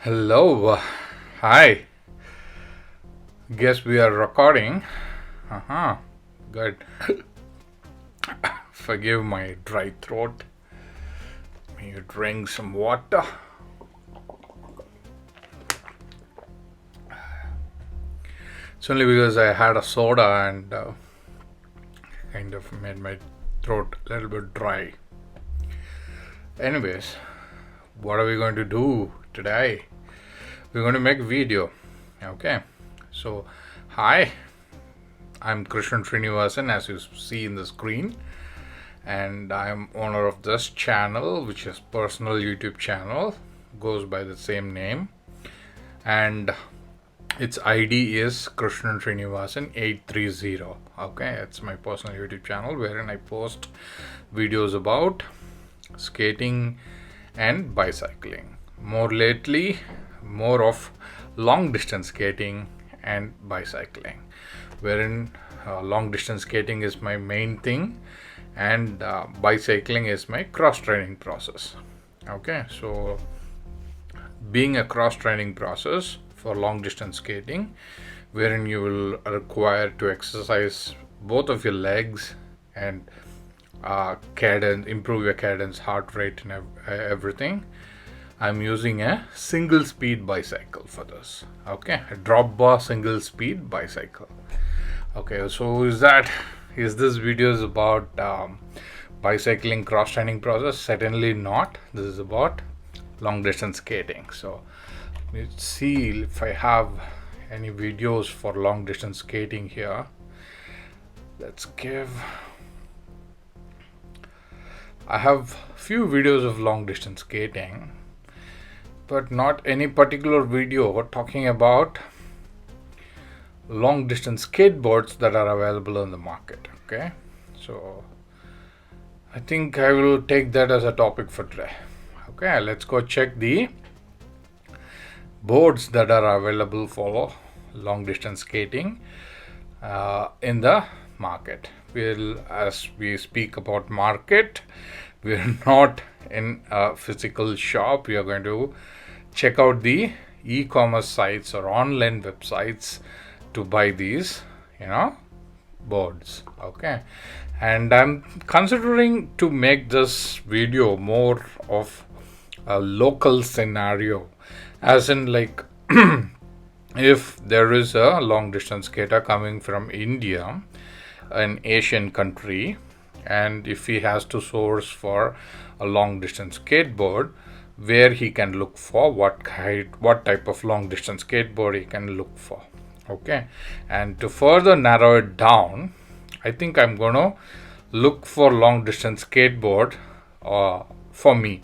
Hello, hi. Guess we are recording. Good. Forgive my dry throat. May you drink some water. It's only because I had a soda and kind of made my throat a little bit dry. Anyways, what are we going to do today? We're going to make a video. Okay. So, hi. I'm Srinivasan, as you see in the screen, and I'm owner of this channel, which is personal YouTube channel, goes by the same name, and its ID is Krishnan Srinivasan 830. Okay, it's my personal YouTube channel wherein I post videos about skating and bicycling. More lately, more of long distance skating and bicycling, wherein long distance skating is my main thing and bicycling is my cross training process. Okay, so being a cross training process for long distance skating, wherein you will require to exercise both of your legs and cadence, improve your cadence, heart rate, and everything. I'm using a single speed bicycle for this. Okay, a drop bar single speed bicycle. Okay, so is this video is about bicycling cross training process? Certainly not. This is about long distance skating. So let's see if I have any videos for long distance skating here. Let's give. I have few videos of long distance skating, but not any particular video talking about long distance skateboards that are available on the market. Okay, so I think I will take that as a topic for today. Okay, let's go check the boards that are available for long distance skating in the market. As we speak about market, we're not in a physical shop. We are going to check out the e-commerce sites or online websites to buy these boards. Okay, and I'm considering to make this video more of a local scenario, as in like if there is a long distance skater coming from India, an Asian country, and if he has to source for a long distance skateboard, where he can look for what type of long distance skateboard he can look for. Okay, and to further narrow it down, I think I'm gonna look for long distance skateboard for me.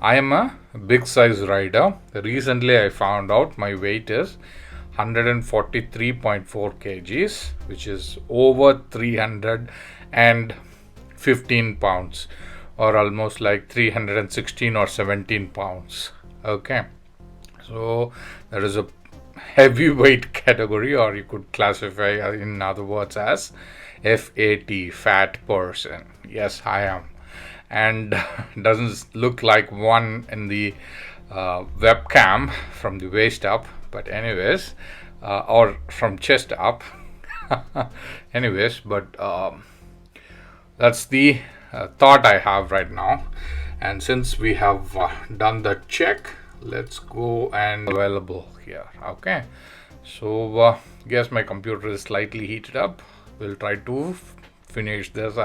I am a big size rider. Recently I found out my weight is 143.4 kgs, which is over 315 pounds, or almost like 316 or 17 pounds. Okay, so there is a heavyweight category, or you could classify in other words as FAT, fat person. Yes, I am, and doesn't look like one in the webcam from the waist up, but anyways, or from chest up. Anyways, but that's the thought I have right now. And since we have done the check, let's go and available here. Okay, so guess my computer is slightly heated up. We'll try to finish this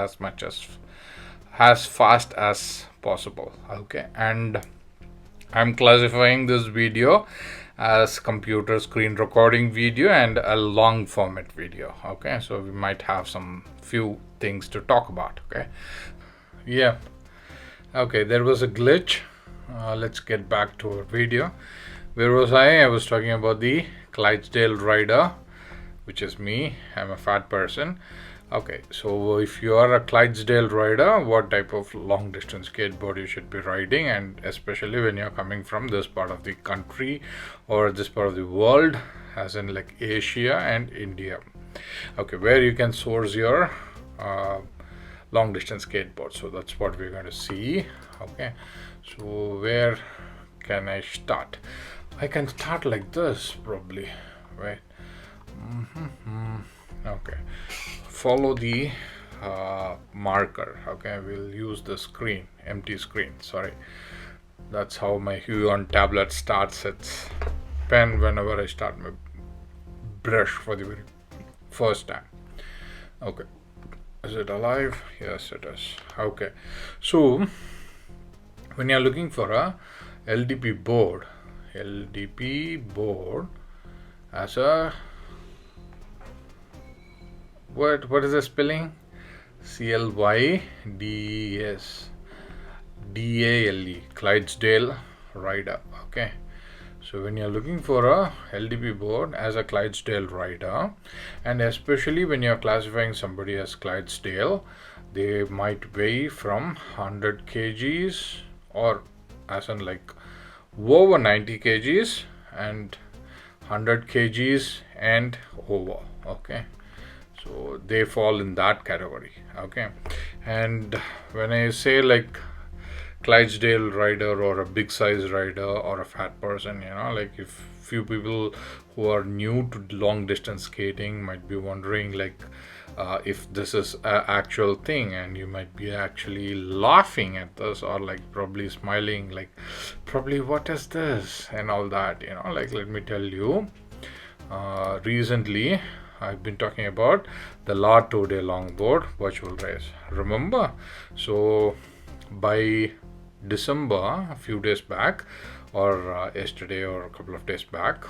as fast as possible. Okay, and I'm classifying this video as computer screen recording video and a long format video. Okay, so we might have some few things to talk about. Okay, yeah, okay, there was a glitch. Let's get back to our video. Where was I was talking about the Clydesdale rider, which is me. I'm a fat person. Okay, so if you are a Clydesdale rider, what type of long distance skateboard you should be riding, and especially when you're coming from this part of the country or this part of the world, as in like Asia and India. Okay, where you can source your long distance skateboard. So that's what we're going to see. Okay, so where can I start? I can start like this probably, right? Okay, follow the marker. Okay, we'll use the screen, empty screen, sorry. That's how my hue on tablet starts its pen whenever I start my brush for the very first time. Okay, is it alive? Yes, it is. Okay, so when you're looking for a LDP board, as a what is the spelling? Clydesdale, Clydesdale rider. Okay, so when you're looking for a LDP board as a Clydesdale rider, and especially when you're classifying somebody as Clydesdale, they might weigh from 100 kgs or as in like over 90 kgs and 100 kgs and over. Okay, so they fall in that category. Okay, and when I say like Clydesdale rider or a big size rider or a fat person, like if few people who are new to long distance skating might be wondering like if this is an actual thing, and you might be actually laughing at this or like probably smiling like probably what is this and all that, like let me tell you, recently I've been talking about the La 2-day longboard virtual race, remember? So by December, a few days back, or yesterday or a couple of days back,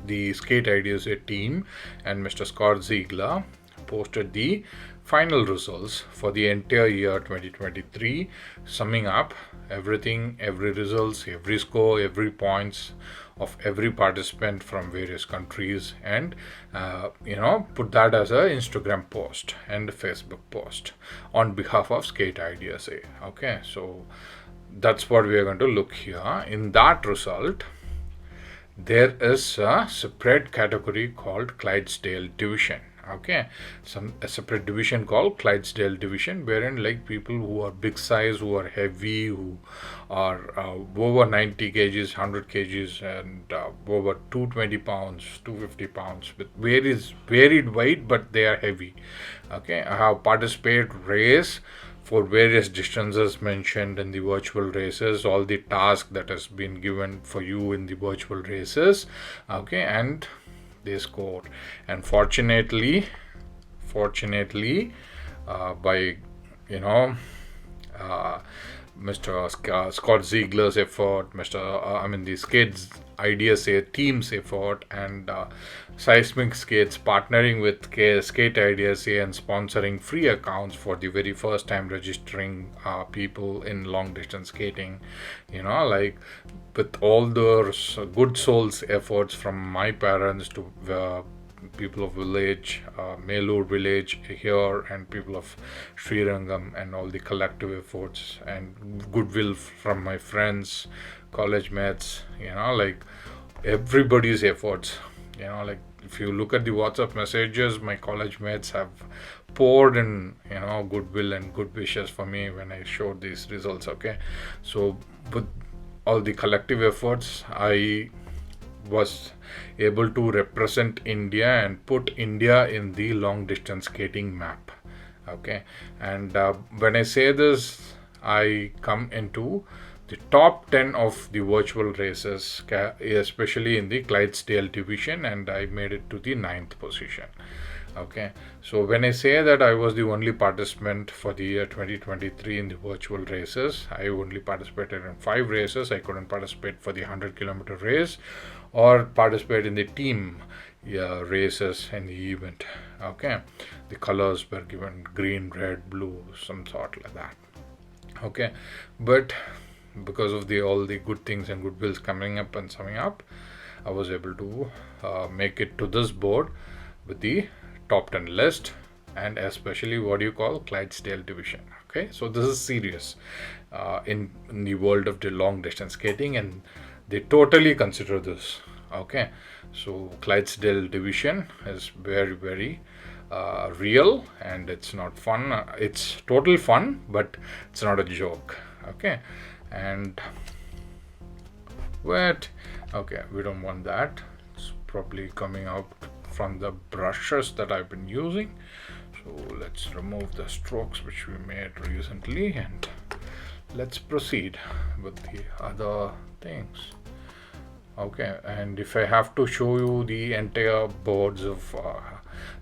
the Skate Ideas team and Mr. Scott Ziegler posted the final results for the entire year 2023, summing up everything, every results, every score, every points of every participant from various countries, and put that as a Instagram post and Facebook post on behalf of Skate Ideas. Okay, so that's what we are going to look here. In that result, there is a separate category called Clydesdale division. Okay, a separate division called Clydesdale division, wherein like people who are big size, who are heavy, who are over 90 kgs, 100 kgs, and over 220 pounds, 250 pounds, with varied weight, but they are heavy. Okay, I have participated race for various distances mentioned in the virtual races, all the task that has been given for you in the virtual races. Okay, and they scored, and fortunately by uh, Mr. Scott Ziegler's effort, the Skates Ideas team's effort, and Seismic Skates partnering with Skate Ideas and sponsoring free accounts for the very first time registering people in long distance skating. Like with all those good souls efforts from my parents to people of village, Melur village here, and people of Srirangam, and all the collective efforts and goodwill from my friends, college mates, like everybody's efforts. Like if you look at the WhatsApp messages, my college mates have poured in, goodwill and good wishes for me when I showed these results. Okay, so with all the collective efforts, I was able to represent India and put India in the long distance skating map. Okay, and when I say this, I come into the top 10 of the virtual races, especially in the Clydesdale division, and I made it to the 9th position. Okay, so when I say that I was the only participant for the year 2023 in the virtual races, I only participated in 5 races. I couldn't participate for the 100-kilometer race or participate in the team races in the event. Okay, the colors were given green, red, blue, some sort like that. Okay, but because of all the good things and goodwills coming up and summing up, I was able to make it to this board with the top 10 list, and especially what you call Clydesdale division. Okay, so this is serious in the world of the long distance skating, and they totally consider this. Okay, so Clydesdale division is very, very real, and it's not fun. It's total fun, but it's not a joke. Okay, and wet. Okay, we don't want that. It's probably coming out from the brushes that I've been using. So let's remove the strokes which we made recently, and let's proceed with the other things. Okay, and if I have to show you the entire boards of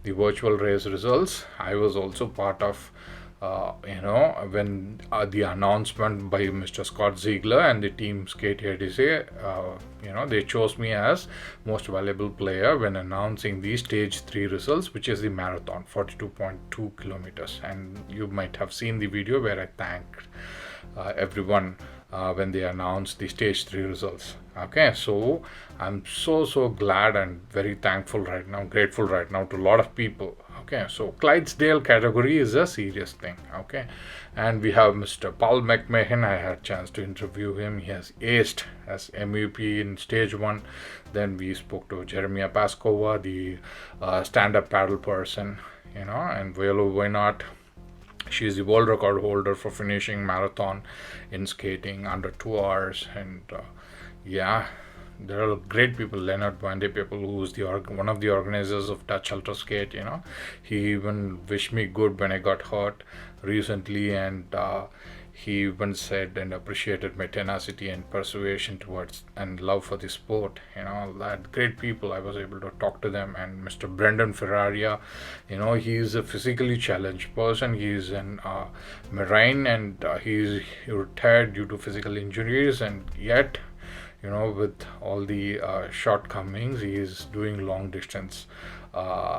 the virtual race results, I was also part of when the announcement by Mr. Scott Ziegler and the team Skate ADC, they chose me as most valuable player when announcing the stage 3 results, which is the marathon, 42.2 kilometers. And you might have seen the video where I thanked everyone when they announced the stage 3 results. Okay, so I'm so glad and very thankful right now, grateful right now to a lot of people. Okay, so Clydesdale category is a serious thing. Okay, and we have Mr. Paul McMahon. I had a chance to interview him. He has aced as MVP in stage 1. Then we spoke to Jeremiah Paskova, the stand-up paddle person, and Velo Wainart. She is the world record holder for finishing marathon in skating under 2 hours. And there are great people. Leonard Vandepepel, who is one of the organizers of Dutch Ultra Skate, he even wished me good when I got hurt recently, and he even said and appreciated my tenacity and perseverance towards and love for the sport. That great people. I was able to talk to them. And Mr. Brendan Ferraria, he is a physically challenged person. He is an marine, and he retired due to physical injuries, and yet with all the shortcomings, he is doing long distance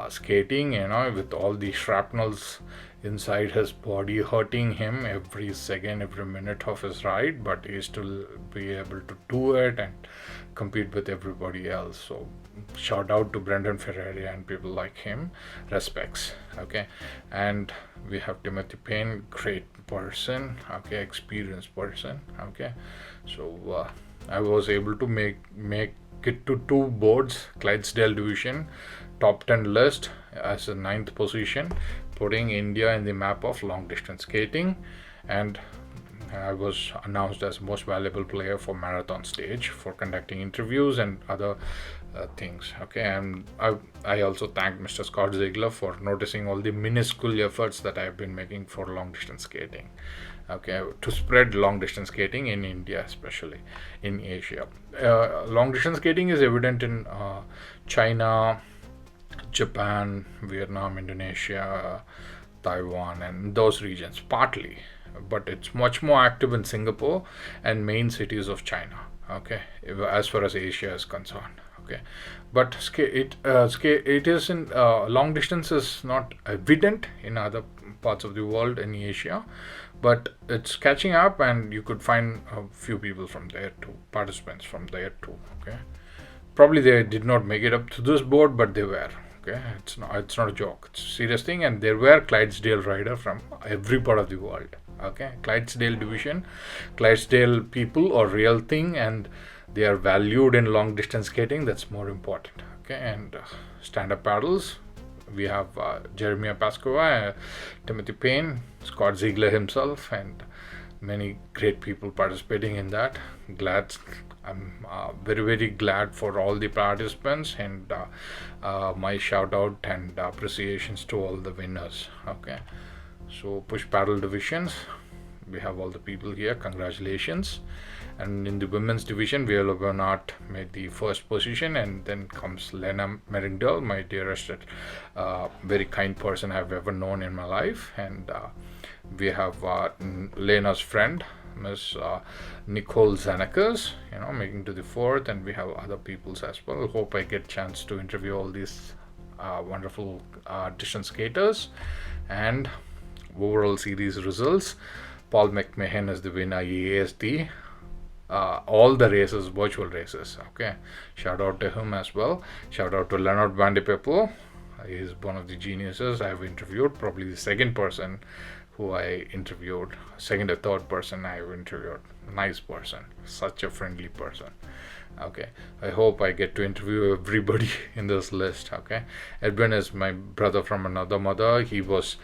skating, with all the shrapnels inside his body hurting him every second, every minute of his ride, but he still be able to do it and compete with everybody else. So shout out to Brendan Ferrari and people like him. Respects. Okay, and we have Timothy Payne, great person. Okay, experienced person. Okay, so I was able to make it to 2 boards, Clydesdale division, top 10 list as a 9th position, putting India in the map of long distance skating. And I was announced as most valuable player for marathon stage for conducting interviews and other things. Okay, and I also thank Mr. Scott Ziegler for noticing all the minuscule efforts that I have been making for long distance skating. Okay, to spread long distance skating in India, especially in Asia. Long distance skating is evident in China, Japan, Vietnam, Indonesia, Taiwan, and those regions partly, but it's much more active in Singapore and main cities of China. Okay, as far as Asia is concerned. Okay, but it is in long distance is not evident in other parts of the world in Asia, but it's catching up, and you could find a few people from there too, participants from there too. Okay, probably they did not make it up to this board, but they were. Okay, it's not a joke, it's a serious thing. And there were Clydesdale rider from every part of the world. Okay, Clydesdale division, Clydesdale people are real thing, and they are valued in long distance skating. That's more important. Okay, and stand-up paddles, we have Jeremiah Paskova, Timothy Payne, Scott Ziegler himself, and many great people participating in that. I'm very glad for all the participants, and my shout out and appreciations to all the winners. Okay, so push paddle divisions, we have all the people here. Congratulations. And in the women's division, Viola Bernard made the first position, and then comes Lena Merringdale, my dearest, very kind person I've ever known in my life. And we have Lena's friend, Miss Nicole Zanakers, making to the 4th, and we have other peoples as well. Hope I get chance to interview all these wonderful distance skaters. And overall series results, Paul McMahon is the winner. He is the all the races, virtual races. Okay, shout out to him as well. Shout out to Leonard Vandepepel. He is one of the geniuses I've interviewed, probably the second person who I interviewed, second or third person I've interviewed. Nice person, such a friendly person. Okay, I hope I get to interview everybody in this list. Okay, Edwin is my brother from another mother. He was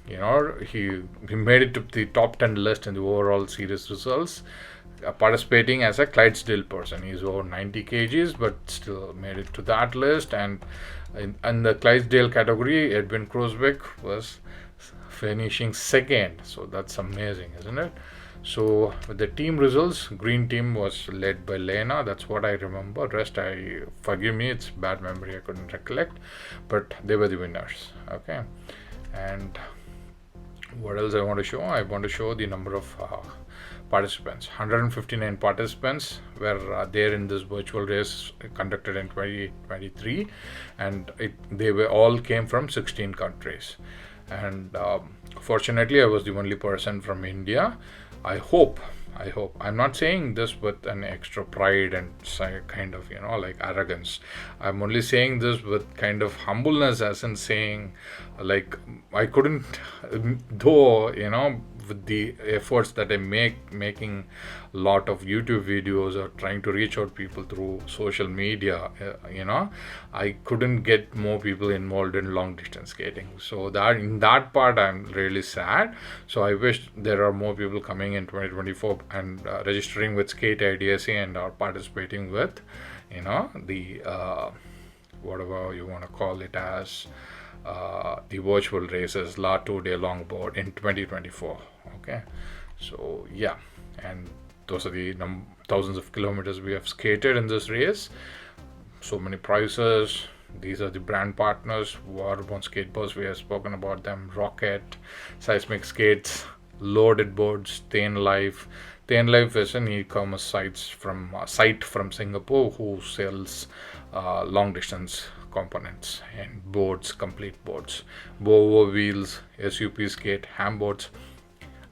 he made it to the top 10 list in the overall series results, participating as a Clydesdale person. He's over 90 kgs, but still made it to that list. And in the Clydesdale category, Edwin Crosbeck was finishing second. So that's amazing, isn't it? So with the team results, green team was led by Lena. That's what I remember. Rest, forgive me, it's bad memory. I couldn't recollect, but they were the winners. Okay, and what else I want to show? I want to show the number of participants. 159 participants were there in this virtual race conducted in 2023, and they were all came from 16 countries. And fortunately, I was the only person from India. I hope I'm not saying this with an extra pride and kind of like arrogance. I'm only saying this with kind of humbleness, as in saying, like, I couldn't, though with the efforts that I making a lot of YouTube videos or trying to reach out people through social media, I couldn't get more people involved in long distance skating. So that in that part I'm really sad. So I wish there are more people coming in 2024 and registering with Skate IDSA and are participating with the whatever you want to call it as the virtual races, La 2-day longboard in 2024. Okay, so yeah, and those are the thousands of kilometers we have skated in this race. So many prizes. These are the brand partners: Waterborne Skateboards, we have spoken about them, Rocket, Seismic Skates, Loaded Boards, Thin Life. Thin Life is an e-commerce site from Singapore who sells long distance components and boards, complete boards, Bovo wheels, SUP skate, ham boards.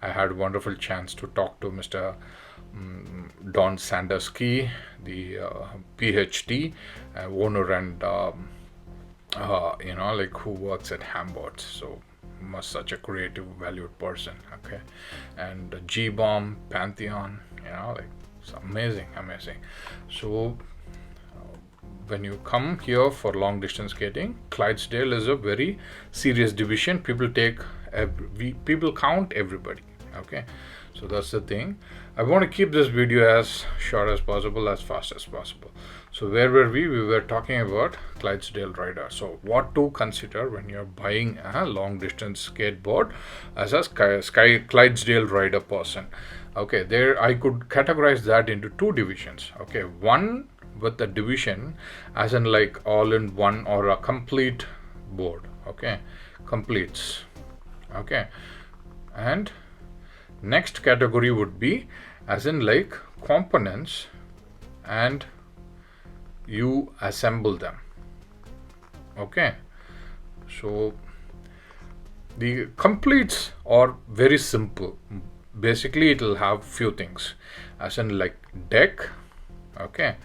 I had a wonderful chance to talk to Mr. Don Sanderski, the PhD owner and who works at Hamboards. So such a creative, valued person. Okay, and G-Bomb, Pantheon, it's amazing. So when you come here for long distance skating, Clydesdale is a very serious division. People count everybody. Okay, so that's the thing. I want to keep this video as short as possible, as fast as possible. So where were we? We were talking about Clydesdale rider. So what to consider when you're buying a long distance skateboard as a Clydesdale rider person. Okay, there I could categorize that into two divisions. Okay, one with the division as in like all in one or a complete board. Okay, completes. Okay, and next category would be as in like components and you assemble them. Okay, so the completes are very simple. Basically it will have few things as in like deck. Okay,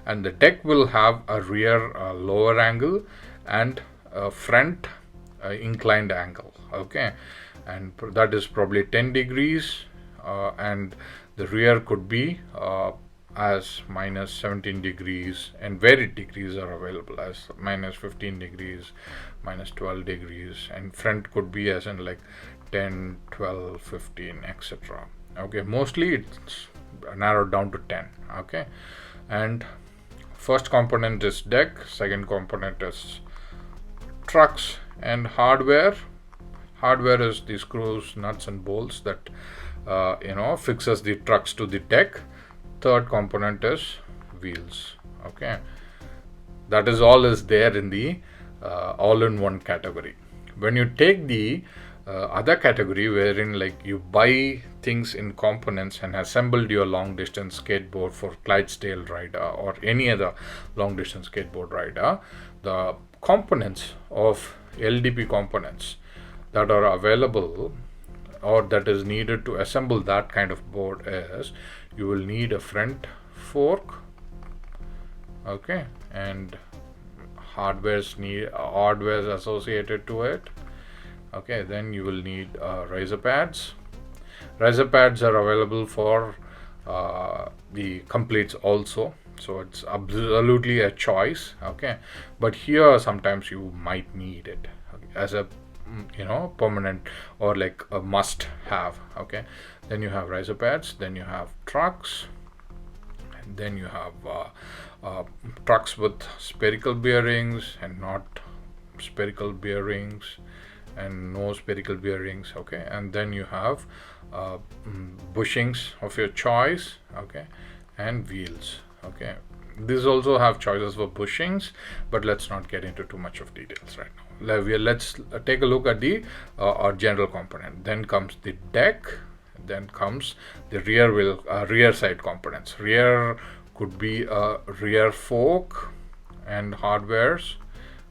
and the deck will have a rear lower angle and a front inclined angle. Okay, and that is probably 10 degrees and the rear could be as minus 17 degrees, and varied degrees are available as minus 15 degrees, minus 12 degrees, and front could be as in like 10, 12, 15, etc. Okay, mostly it's narrowed down to 10. Okay, and first component is deck, second component is trucks, and hardware is the screws, nuts and bolts that fixes the trucks to the deck. Third component is wheels. Okay, that is all is there in the all-in-one category. When you take the other category wherein like you buy things in components and assembled your long distance skateboard for Clydesdale rider or any other long distance skateboard rider, the components of LDP components that are available or that is needed to assemble that kind of board is you will need a front fork. Okay, and hardware's associated to it. Okay, then you will need riser pads. Riser pads are available for the completes also, so it's absolutely a choice. Okay, but here sometimes you might need it as a permanent or like a must have. Okay, then you have riser pads, then you have trucks, and then you have trucks with spherical bearings and not spherical bearings, and no spherical bearings. Okay, and then you have bushings of your choice. Okay, and wheels. Okay, these also have choices for bushings, but let's not get into too much of details right now. Let's take a look at the our general component. Then comes the deck, then comes the rear side components. Rear could be a rear fork and hardwares.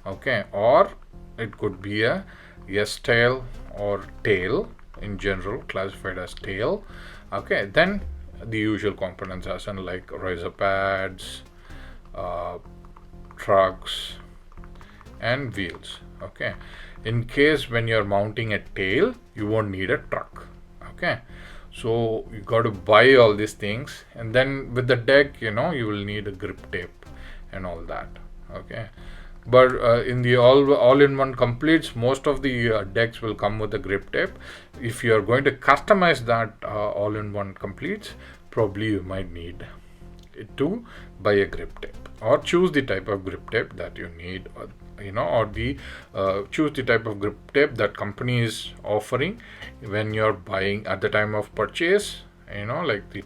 Okay, or it could be a yes tail or tail, in general classified as tail. Okay, then the usual components as in like riser pads, trucks, and wheels. Okay, in case when you're mounting a tail, you won't need a truck. Okay, so you got to buy all these things, and then with the deck, you will need a grip tape and all that. Okay, but in the all-in-one completes, most of the decks will come with a grip tape. If you are going to customize that all-in-one completes, probably you might need to buy a grip tape or choose the type of grip tape that you need, or the choose the type of grip tape that company is offering when you're buying at the time of purchase. Like the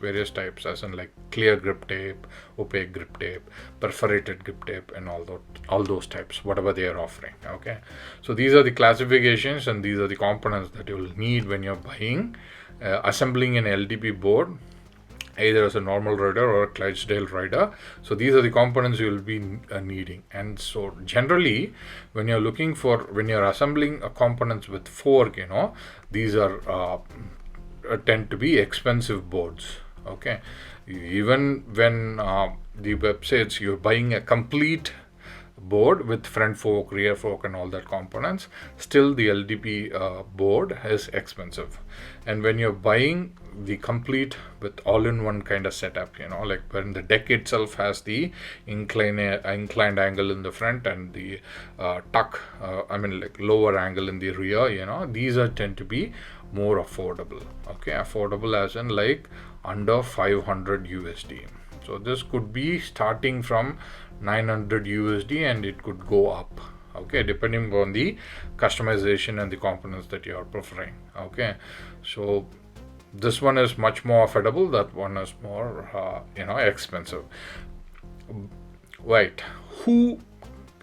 various types, as in like clear grip tape, opaque grip tape, perforated grip tape, and all those types, whatever they are offering. Okay, so these are the classifications and these are the components that you will need when you're buying, assembling an LDP board, either as a normal rider or a Clydesdale rider. So these are the components you will be needing. And so generally, when you're assembling a components with fork, these are tend to be expensive boards. Okay, even when the websites, you're buying a complete board with front fork, rear fork, and all that components, still the LDP board is expensive. And when you're buying the complete with all-in-one kind of setup, like when the deck itself has the inclined angle in the front and the like lower angle in the rear, these tend to be more affordable. Okay, affordable as in like under 500 USD. So this could be starting from 900 USD and it could go up. Okay, depending on the customization and the components that you are preferring. Okay, so this one is much more affordable, that one is more expensive. Right, who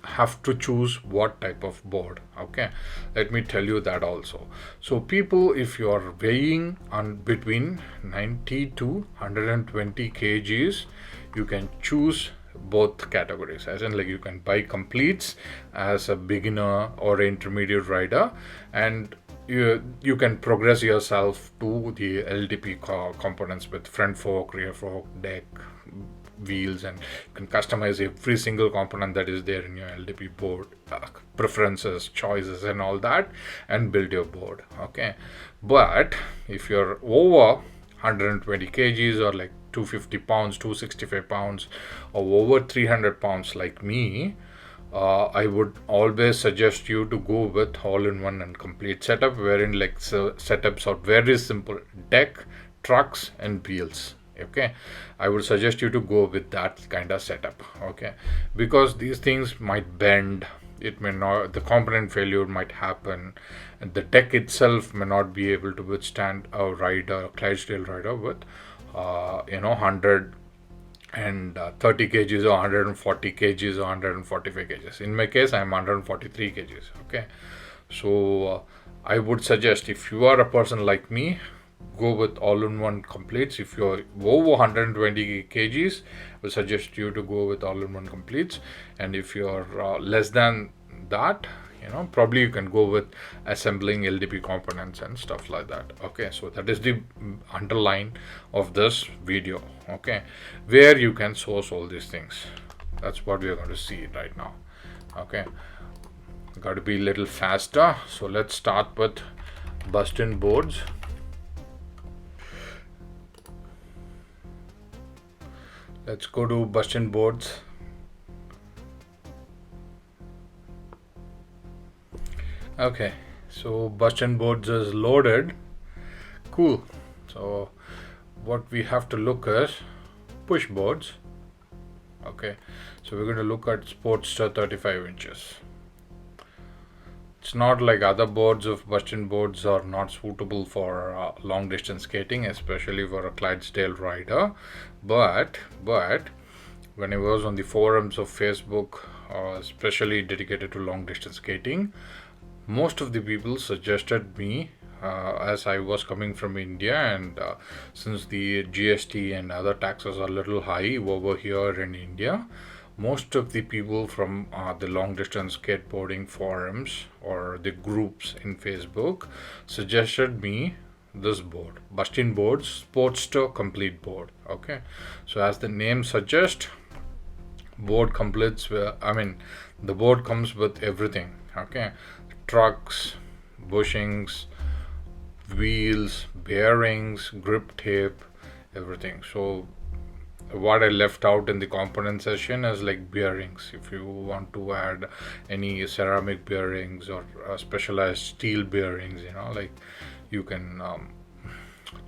have to choose what type of board? Okay, let me tell you that also. So people, if you are weighing on between 90 to 120 kgs, you can choose both categories, as in like you can buy completes as a beginner or intermediate rider, and you can progress yourself to the LDP components with front fork, rear fork, deck, wheels, and you can customize every single component that is there in your LDP board, preferences, choices, and all that, and build your board. Okay, but if you're over 120 kgs or like 250 pounds, 265 pounds, or over 300 pounds like me, I would always suggest you to go with all-in-one and complete setup, wherein like setups are very simple: deck, trucks, and wheels. Okay, I would suggest you to go with that kind of setup. Okay, because these things might bend, it may not, the component failure might happen, and the deck itself may not be able to withstand a Clydesdale rider with 130 kgs or 140 kgs or 145 kgs. In my case, I'm 143 kgs. Okay, so I would suggest, if you are a person like me, go with all-in-one completes. If you're over 120 kgs, I would suggest you to go with all-in-one completes. And if you're less than that, probably you can go with assembling LDP components and stuff like that. Okay, so that is the underline of this video. Okay, where you can source all these things. That's what we are going to see right now. Okay, got to be a little faster. So let's start with bust-in boards. Let's go to bust-in boards. Okay, so Boston boards is loaded. Cool. So what we have to look is push boards. Okay, so we're going to look at Sportster 35 inches. It's not like other boards of Boston boards are not suitable for long distance skating, especially for a Clydesdale rider. But when I was on the forums of Facebook, especially dedicated to long distance skating, most of the people suggested me, as I was coming from India, and since the GST and other taxes are a little high over here in India, most of the people from the long distance skateboarding forums or the groups in Facebook suggested me this board, Boston Boards Sportster Complete Board. Okay, so as the name suggests, board completes the board comes with everything. Okay, trucks, bushings, wheels, bearings, grip tape, everything. So what I left out in the component session is like bearings. If you want to add any ceramic bearings or specialized steel bearings, like you can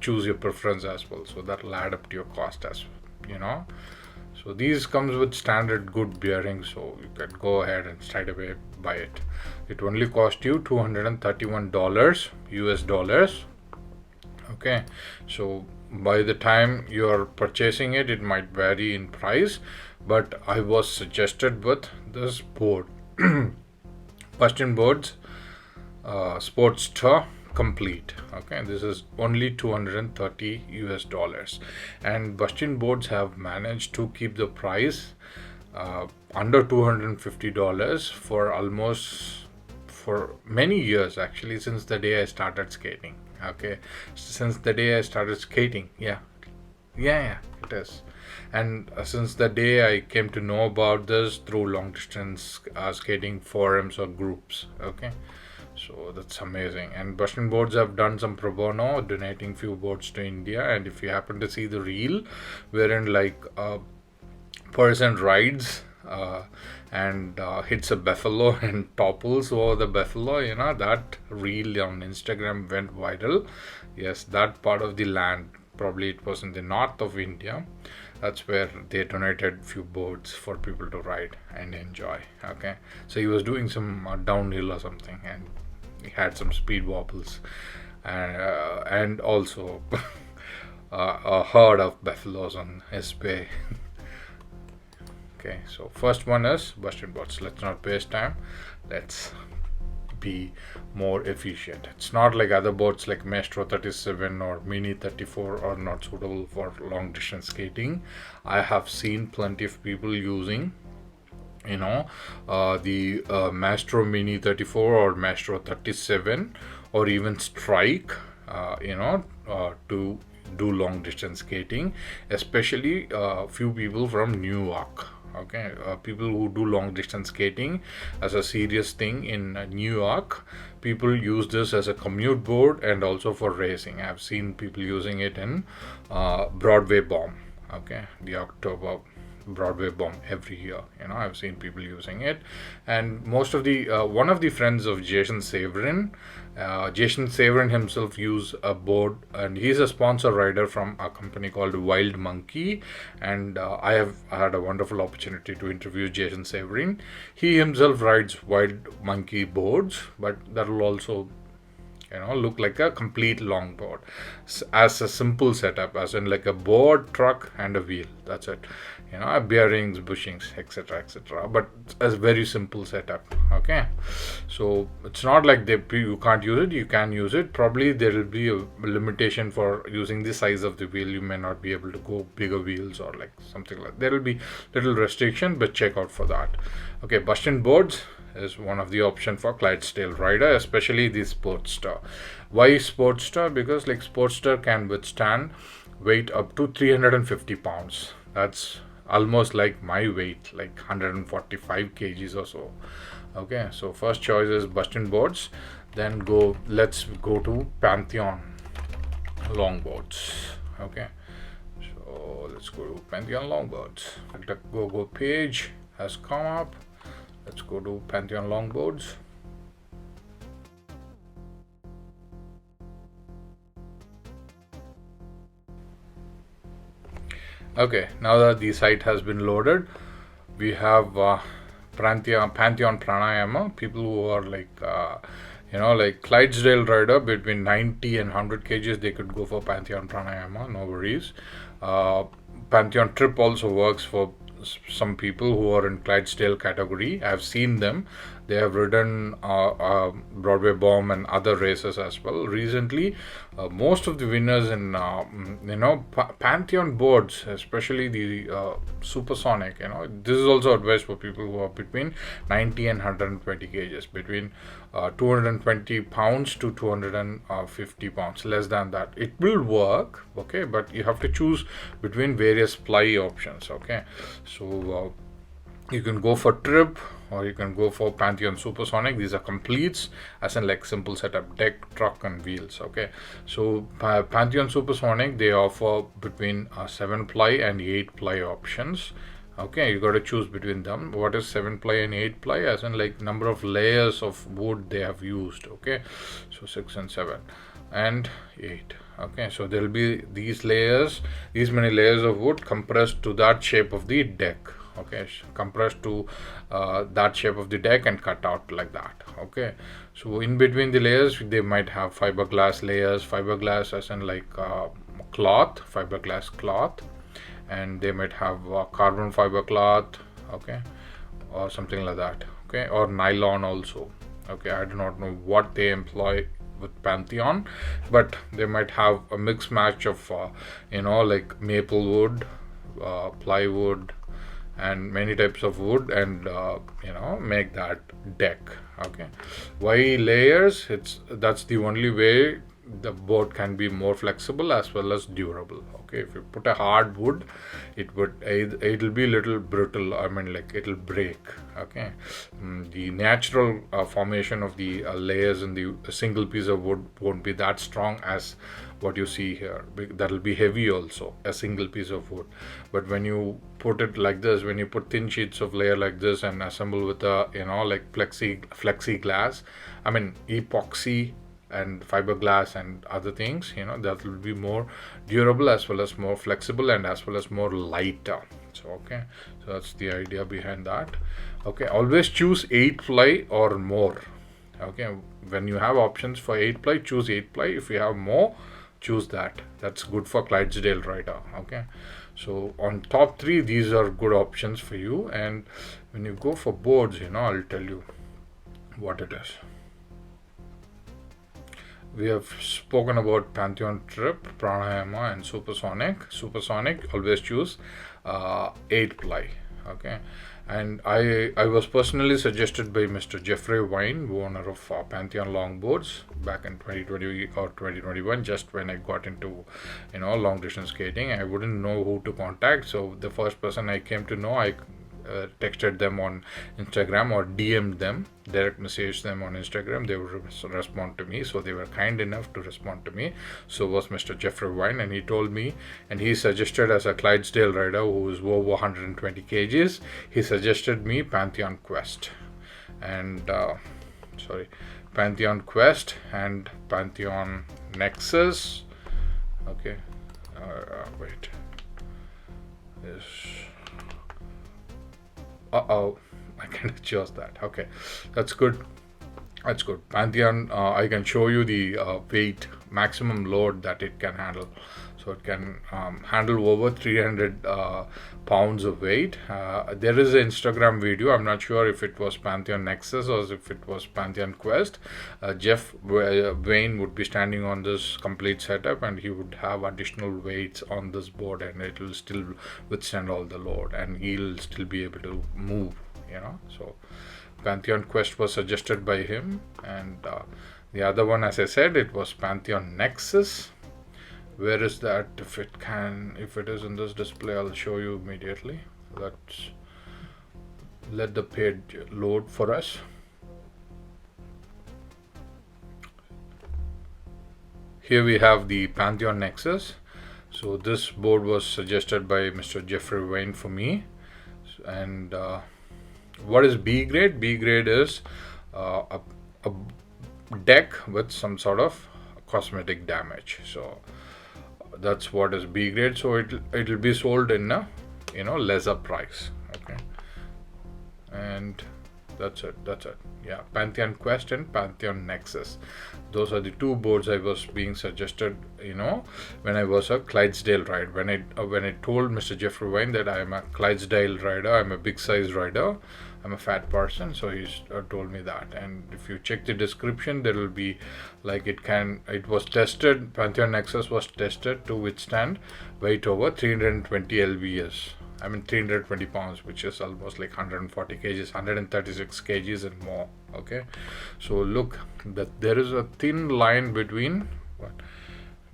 choose your preference as well. So that will add up to your cost as well. So these comes with standard good bearings, so you can go ahead and straight away buy it. It only cost you $231 US dollars. Okay, so by the time you're purchasing it, it might vary in price, but I was suggested with this board, Boston Boards Sportster Complete. Okay, this is only 230 US dollars, and Boston Boards have managed to keep the price under $250 for many years, actually, since the day I started skating. Okay, since the day I started skating, yeah, it is. And since the day I came to know about this through long distance skating forums or groups. Okay, so that's amazing. And Boston Boards have done some pro bono, donating few boards to India. And if you happen to see the reel, wherein like a person rides and hits a buffalo and topples over the buffalo, that reel on Instagram went viral. Yes, that part of the land, probably it was in the north of India. That's where they donated few boards for people to ride and enjoy. Okay, so he was doing some downhill or something, and he had some speed wobbles, and also a herd of buffaloes on his way. Okay, so first one is Boston Boards. Let's not waste time. Let's be more efficient. It's not like other boards like Maestro 37 or Mini 34 are not suitable for long distance skating. I have seen plenty of people using the Maestro Mini 34 or Maestro 37 or even Strike to do long distance skating, especially few people from New York. Okay, people who do long distance skating as a serious thing in New York, people use this as a commute board and also for racing. I've seen people using it in Broadway Bomb. Okay, the October Broadway Bomb every year. I've seen people using it, and most of the one of the friends of Jason Severin himself use a board, and he's a sponsor rider from a company called Wild Monkey, and I have had a wonderful opportunity to interview Jason Severin. He himself rides Wild Monkey boards, but that will also look like a complete longboard as a simple setup, as in like a board, truck, and a wheel. That's it. Bearings, bushings, etc., but as very simple setup. Okay, so it's not like you can't use it. You can use it. Probably there will be a limitation for using the size of the wheel. You may not be able to go bigger wheels or like something like. There will be little restriction, but check out for that. Okay, Boston Boards is one of the option for Clydesdale rider, especially the Sportster. Why Sportster? Because like Sportster can withstand weight up to 350 pounds. That's almost like my weight, like 145 kgs or so. Okay, so first choice is Boston Boards. Then let's go to Pantheon longboards. Okay, so let's go to Pantheon longboards. The go page has come up. Let's go to Pantheon longboards. Okay, now that the site has been loaded, we have Pantheon Pranayama. People who are like Clydesdale rider between 90 and 100 kgs, they could go for Pantheon Pranayama, no worries. Uh, Pantheon Trip also works for some people who are in Clydesdale category. I've seen them. They have ridden Broadway Bomb and other races as well. Recently, most of the winners in Pantheon boards, especially the supersonic, this is also advised for people who are between 90 and 120 kgs, between 220 pounds to 250 pounds. Less than that, it will work. Okay, but you have to choose between various ply options. Okay, so you can go for Trip or you can go for Pantheon Supersonic. These are completes, as in like simple setup, deck, truck, and wheels. Okay, so Pantheon Supersonic, they offer between 7 ply and 8 ply options. Okay, you got to choose between them. What is 7 ply and 8 ply? As in like number of layers of wood they have used. Okay, so 6 and 7 and 8. Okay, so there will be these many layers of wood compressed to that shape of the deck. Okay, compressed to that shape of the deck and cut out like that. Okay, so in between the layers they might have fiberglass layers, fiberglass as in like fiberglass cloth, and they might have carbon fiber cloth. Okay, or something like that. Okay, or nylon also. Okay, I do not know what they employ with Pantheon, but they might have a mix match of like maple wood, plywood, and many types of wood, and make that deck. Okay, why layers? That's the only way the board can be more flexible as well as durable. Okay, if you put a hard wood, it'll be little brittle. I mean, like it'll break. Okay, the natural formation of the layers in the single piece of wood won't be that strong as what you see here. That'll be heavy also, a single piece of wood. But when you put it like this, when you put thin sheets of layer like this and assemble with a like plexiglass, I mean epoxy and fiberglass and other things, that will be more durable as well as more flexible and as well as more lighter. So okay, so that's the idea behind that. Okay, always choose 8 ply or more. Okay, when you have options for 8 ply, choose 8 ply. If you have more, choose that. That's good for Clydesdale rider. Okay, so on top 3, these are good options for you. And when you go for boards, I'll tell you what it is. We have spoken about Pantheon Trip, Pranayama, and Supersonic. Supersonic, always choose 8 ply. Okay, and I was personally suggested by Mr. Jeffrey Wine, owner of Pantheon Longboards, back in 2020 or 2021, just when I got into long distance skating. I wouldn't know who to contact, so the first person I came to know, I texted them on Instagram or DM'd them, direct message them on Instagram. They would respond to me, so they were kind enough to respond to me. So was Mr. Jeffrey Wine, and he told me, and he suggested, as a Clydesdale rider who is over 120 kgs, he suggested me Pantheon Quest and Pantheon Quest and Pantheon Nexus. Okay, wait, yes. I can adjust that. Okay, that's good. That's good. Pantheon, I can show you the weight maximum load that it can handle. So it can handle over 300 pounds of weight. There is an Instagram video. I'm not sure if it was Pantheon Nexus or if it was Pantheon Quest. Jeff Wayne would be standing on this complete setup, and he would have additional weights on this board, and it will still withstand all the load, and he'll still be able to move. So Pantheon Quest was suggested by him, and the other one, as I said, it was Pantheon Nexus. Where is that? If it is in this display, I'll show you immediately. Let's let the page load for us. Here we have the Pantheon Nexus. So this board was suggested by Mr. Jeffrey Wayne for me. And what is B grade? B grade is a deck with some sort of cosmetic damage. So that's what is B grade. So it'll be sold in a lesser price. Okay, and that's it. Yeah, Pantheon Quest and Pantheon Nexus. Those are the two boards I was being suggested, when I was a Clydesdale ride. When I told Mr. Jeffrey Wine that I am a Clydesdale rider, I'm a big size rider, I'm a fat person, so he told me that. And if you check the description, there will be like it was tested. Pantheon Nexus was tested to withstand weight over 320 lbs. I mean 320 pounds, which is almost like 140 kgs, 136 kgs and more. Okay, so look, that there is a thin line between what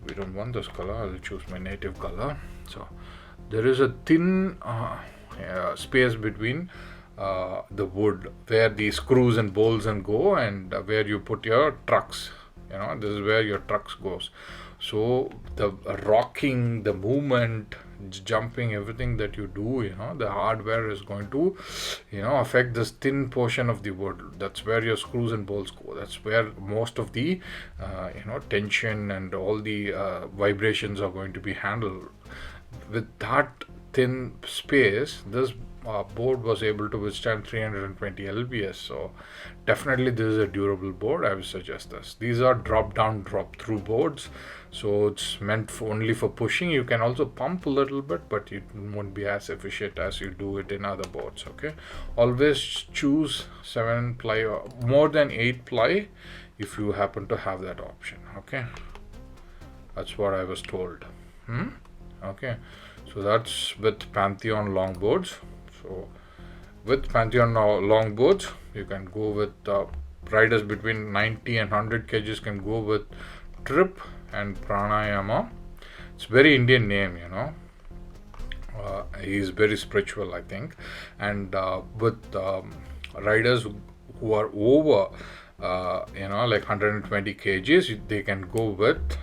we don't want this color. I'll choose my native color. So there is a thin space between the wood where the screws and bolts and go, and where you put your trucks. This is where your trucks goes. So the rocking, the movement, jumping, everything that you do, the hardware is going to affect this thin portion of the wood. That's where your screws and bolts go. That's where most of the tension and all the vibrations are going to be handled. With that thin space, this board was able to withstand 320 lbs. So definitely this is a durable board. I would suggest this. These are drop down, drop through boards, so it's meant only for pushing. You can also pump a little bit, but it won't be as efficient as you do it in other boards. Okay, always choose 7 ply or more than 8 ply if you happen to have that option. Okay, that's what I was told. Okay, so that's with Pantheon longboards. So with Pantheon longboards, you can go with riders between 90 and 100 kgs can go with Trip and Pranayama. It's very Indian name, he is very spiritual, I think. And with riders who are over like 120 kgs, they can go with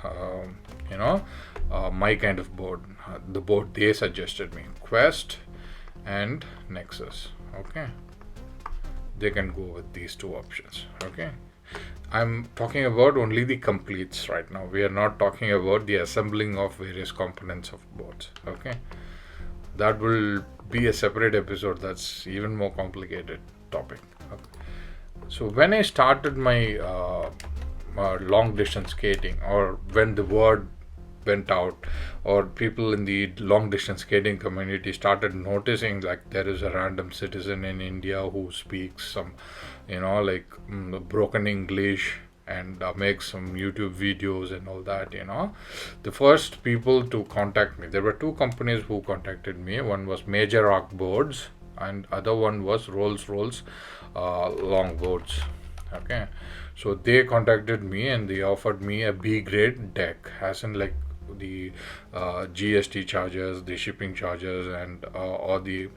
my kind of board, the board they suggested me, Quest and Nexus. Okay, they can go with these two options. Okay, I'm talking about only the completes right now. We are not talking about the assembling of various components of boards. Okay, that will be a separate episode. That's even more complicated topic. Okay. So when I started my long distance skating, or when the word went out, or people in the long distance skating community started noticing like there is a random citizen in India who speaks some broken English and makes some YouTube videos and all that, the first people to contact me, there were two companies who contacted me. One was Major Rock Boards and other one was Rolls-Royce longboards. Okay, so they contacted me and they offered me a B grade deck, as in like the GST charges, the shipping charges, and or the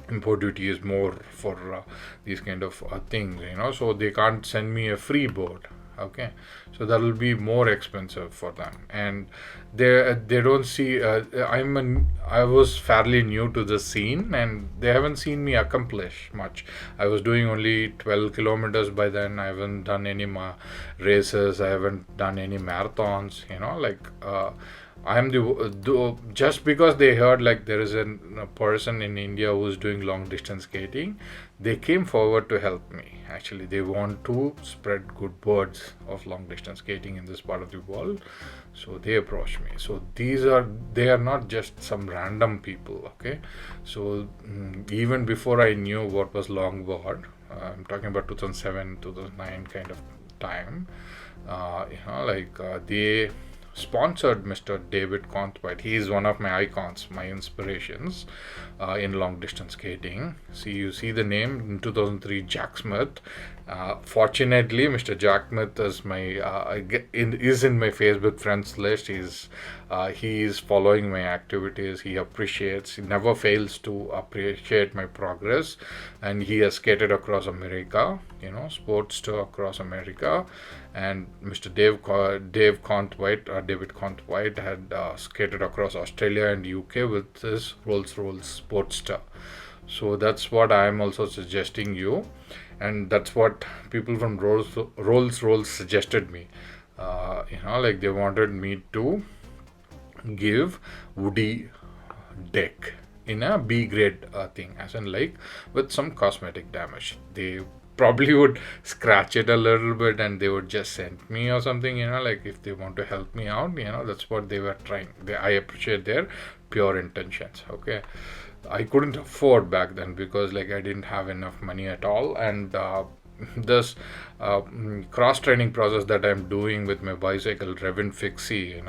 import duty is more for these kind of things, so they can't send me a free board. Okay, so that will be more expensive for them, and they don't see I was fairly new to the scene and they haven't seen me accomplish much. I was doing only 12 kilometers by then. I haven't done any races, I haven't done any marathons, I'm just because they heard like there is a person in India who's doing long distance skating, they came forward to help me. Actually, they want to spread good words of long distance skating in this part of the world, so they approached me. So they are not just some random people. Okay, so even before I knew what was longboard, I'm talking about 2007 2009 kind of time, they sponsored Mr. David Conthwaite. He is one of my icons, my inspirations in long distance skating. You see the name in 2003, Jack Smith. Fortunately, Mr. Jack Smith is in my Facebook friends list. He is following my activities. He appreciates. He never fails to appreciate my progress, and he has skated across America. Sports tour across America. And Mr. David Conthwaite had skated across Australia and UK with his Rolls-Royce Sportster. So that's what I am also suggesting you, and that's what people from Rolls-Royce suggested me. They wanted me to give woody deck in a B grade thing, as in like with some cosmetic damage. They probably would scratch it a little bit and they would just send me or something, like if they want to help me out, that's what they were trying. I appreciate their pure intentions. Okay. I couldn't afford back then because like I didn't have enough money at all, and this cross training process that I'm doing with my bicycle Revin Fixie,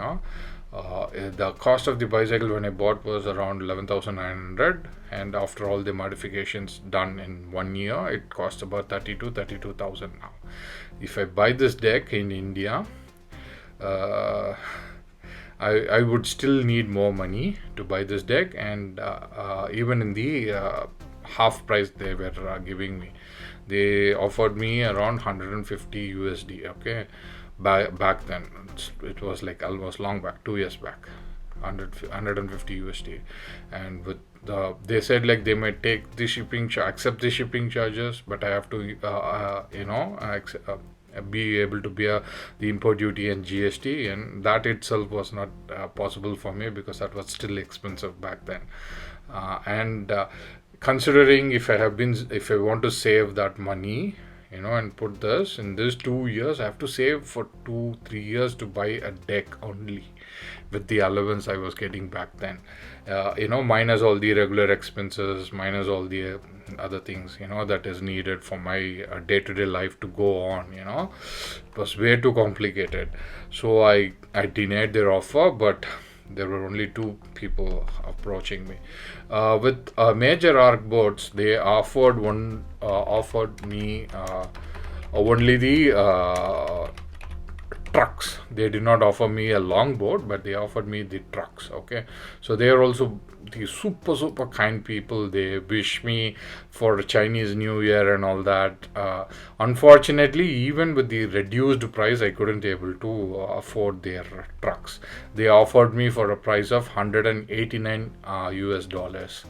the cost of the bicycle when I bought was around 11,900, and after all the modifications done in 1 year, it costs about 32,000 now. If I buy this deck in India, uh, I would still need more money to buy this deck, and even in the half price they were giving me, they offered me around 150 USD. Okay, back then it was like almost long back, 2 years back, 150 USD, and with they said like they might take the accept the shipping charges, but I have to be able to bear the import duty and GST, and that itself was not possible for me because that was still expensive back then. And considering if I want to save that money, and put this in these 2 years, I have to save for 2-3 years to buy a deck only with the allowance I was getting back then. Minus all the regular expenses, minus all the other things, that is needed for my day-to-day life to go on. It was way too complicated. So I denied their offer, but there were only two people approaching me. With major arc boards, they offered me only the trucks. They did not offer me a long board, but they offered me the trucks. Okay, so they are also the super kind people. They wish me for Chinese New Year and all that. Unfortunately, even with the reduced price, I couldn't able to afford their trucks. They offered me for a price of 189 US dollars.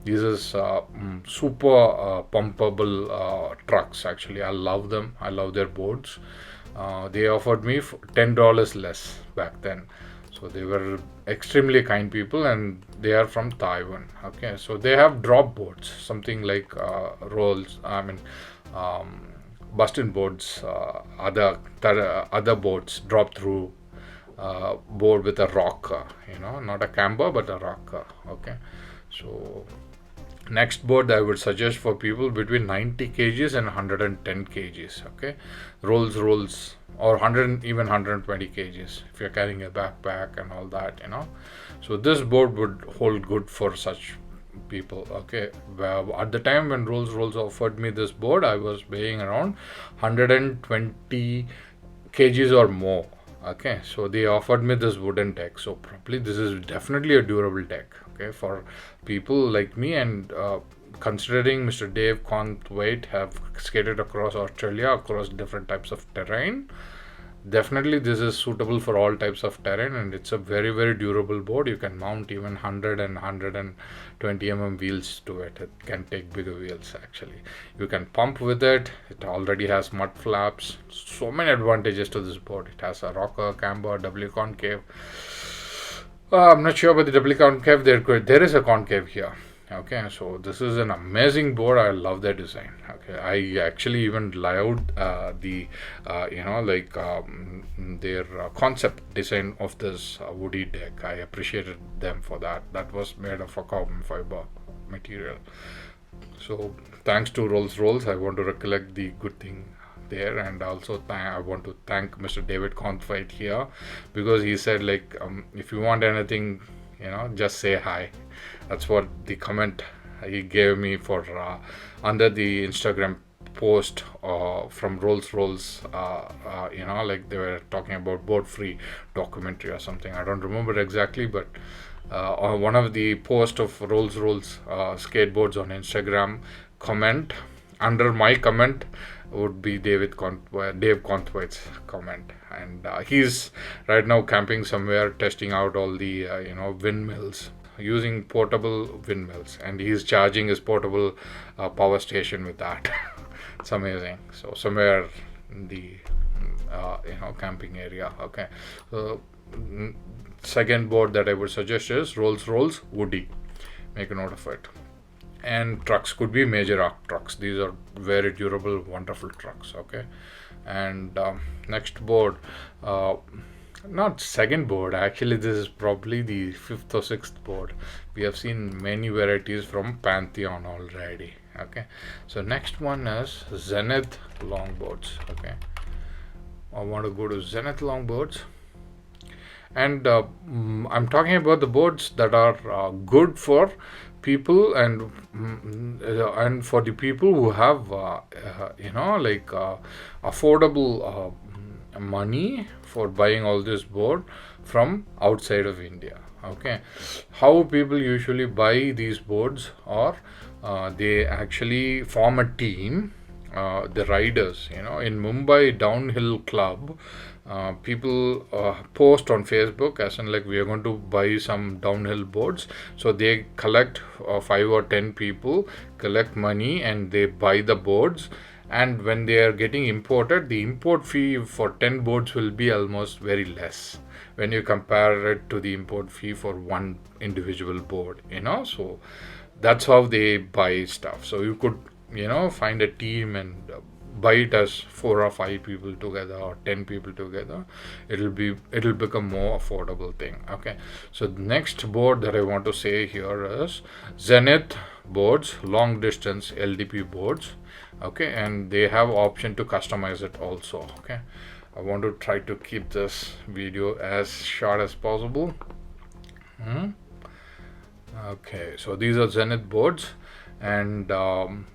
This is super pumpable trucks. Actually, I love them. I love their boards. They offered me $10 less back then. So they were extremely kind people, and they are from Taiwan. Okay, so they have drop boards, something like rolls. I mean, bustin boards, other boards drop through board with a rocker. Not a camber but a rocker. Okay, so next board I would suggest for people between 90 kgs and 110 kgs. Okay, rolls or 100, even 120 kgs if you're carrying a backpack and all that. So this board would hold good for such people. Okay, well, at the time when Rolls offered me this board, I was weighing around 120 kgs or more. Okay, so they offered me this wooden deck. So probably this is definitely a durable deck. Okay, for people like me, and considering Mr. Dave Conthwaite have skated across Australia, across different types of terrain, definitely this is suitable for all types of terrain, and it's a very durable board. You can mount even 100 and 120 wheels to it. It can take bigger wheels. Actually, you can pump with it. It already has mud flaps. So many advantages to this board. It has a rocker, camber, double concave. I'm not sure about the double concave. There is a concave here. Okay, so this is an amazing board. I love the design. Okay, I actually even loved their concept design of this woody deck. I appreciated them for that. That was made of a carbon fiber material. So thanks to Rolls, I want to recollect the good thing there, and also I want to thank Mr. David Conthwaite here, because he said like if you want anything, just say hi. That's what the comment he gave me for under the Instagram post from Rolls. Like they were talking about board free documentary or something. I don't remember exactly, but on one of the post of Rolls skateboards on Instagram, comment under my comment would be Dave Conthwaite's comment, and he's right now camping somewhere, testing out all the windmills, using portable windmills, and he's charging his portable power station with that. It's amazing. So somewhere in the camping area. Okay, so second board that I would suggest is Rolls-Royce Woody. Make a note of it. And trucks could be major arc trucks. These are very durable, wonderful trucks. Okay. And next board, not second board, actually this is probably the fifth or sixth board. We have seen many varieties from Pantheon already. Okay, so next one is Zenith longboards. Okay, I want to go to Zenith longboards, and I'm talking about the boards that are good for people, and for the people who have affordable money for buying all this board from outside of India. Okay, how people usually buy these boards, or they actually form a team, the riders, in Mumbai downhill club. People post on Facebook as in like we are going to buy some downhill boards, so they collect 5 or 10 people collect money and they buy the boards, and when they are getting imported, the import fee for 10 boards will be almost very less when you compare it to the import fee for one individual board, so that's how they buy stuff. So you could find a team and buy it as 4 or 5 people together or 10 people together. It'll become more affordable thing. Okay, so the next board that I want to say here is Zenith boards, long distance LDP boards. Okay, and they have option to customize it also. Okay, I want to try to keep this video as short as possible. Okay, so these are Zenith boards, and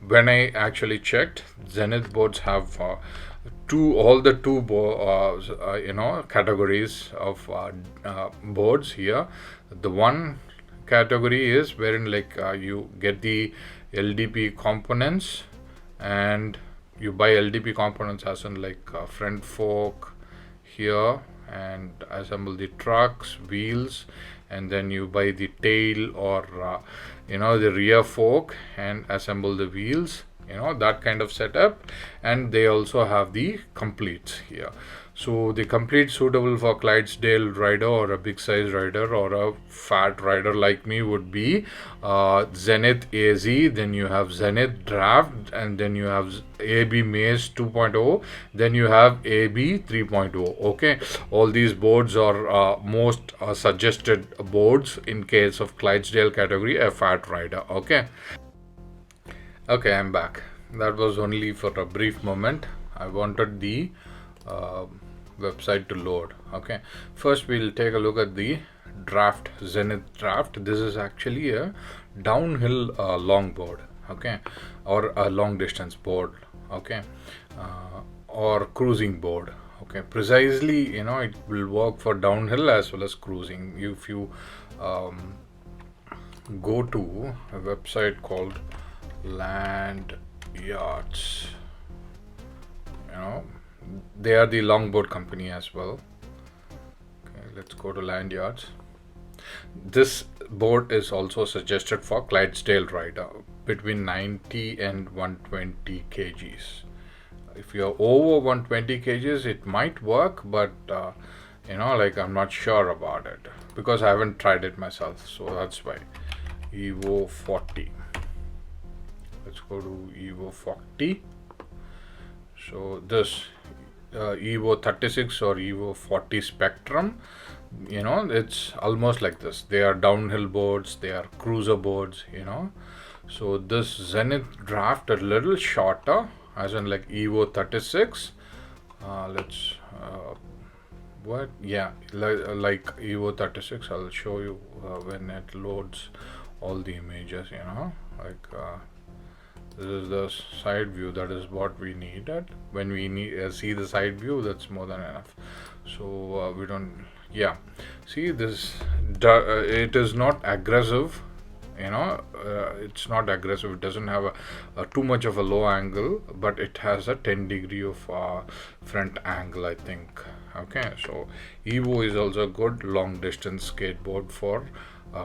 when I actually checked, Zenith boards have all the two categories of boards here. The one category is wherein you get the LDP components, and you buy LDP components as in front fork here, and assemble the trucks, wheels, and then you buy the tail or the rear fork and assemble the wheels, that kind of setup. And they also have the completes here. So the complete suitable for Clydesdale rider or a big size rider or a fat rider like me would be Zenith AZ, then you have Zenith Draft, and then you have AB Maze 2.0, then you have AB 3.0. Okay, all these boards are most suggested boards in case of Clydesdale category, a fat rider. Okay, I'm back. That was only for a brief moment. I wanted the website to load. Okay, first we'll take a look at the Draft, Zenith Draft. This is actually a downhill longboard. Okay, or a long distance board. Okay, or cruising board. Okay, precisely, it will work for downhill as well as cruising. If you go to a website called Land Yachts, they are the longboard company as well. Okay, let's go to Land Yachts. This board is also suggested for Clydesdale rider between 90 and 120 kgs. If you're over 120 kgs, it might work, but I'm not sure about it because I haven't tried it myself. So that's why. Evo 40. Let's go to Evo 40. So this Evo 36 or Evo 40 Spectrum, it's almost like this. They are downhill boards, they are cruiser boards, So this Zenith Draft a little shorter, as in like Evo 36. Let's like Evo 36. I'll show you when it loads all the images. This is the side view. That is what we needed. When we see the side view, that's more than enough. So we don't. Yeah, see this. It is not aggressive. It's not aggressive. It doesn't have a too much of a low angle, but it has a 10 degree of front angle, I think. Okay, so Evo is also a good long distance skateboard for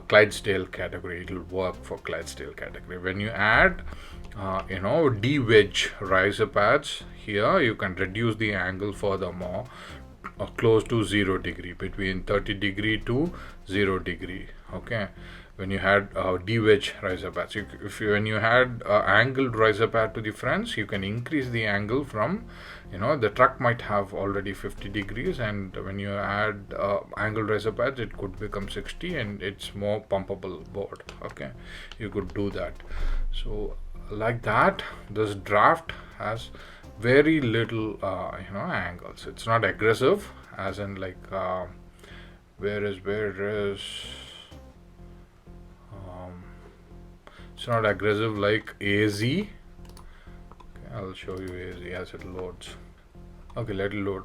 Clydesdale category. It will work for Clydesdale category. When you add D-wedge riser pads here, you can reduce the angle furthermore close to 0 degree, between 30 degree to 0 degree. Okay, when you had D-wedge riser pads, when you had angled riser pad to the fronts, you can increase the angle from, the truck might have already 50 degrees, and when you add angled riser pads, it could become 60, and it's more pumpable board. Okay, you could do that. So like that, this draft has very little angles. It's not aggressive, as in like where is it's not aggressive like AZ. Okay, I'll show you AZ as it loads. Okay, let it load.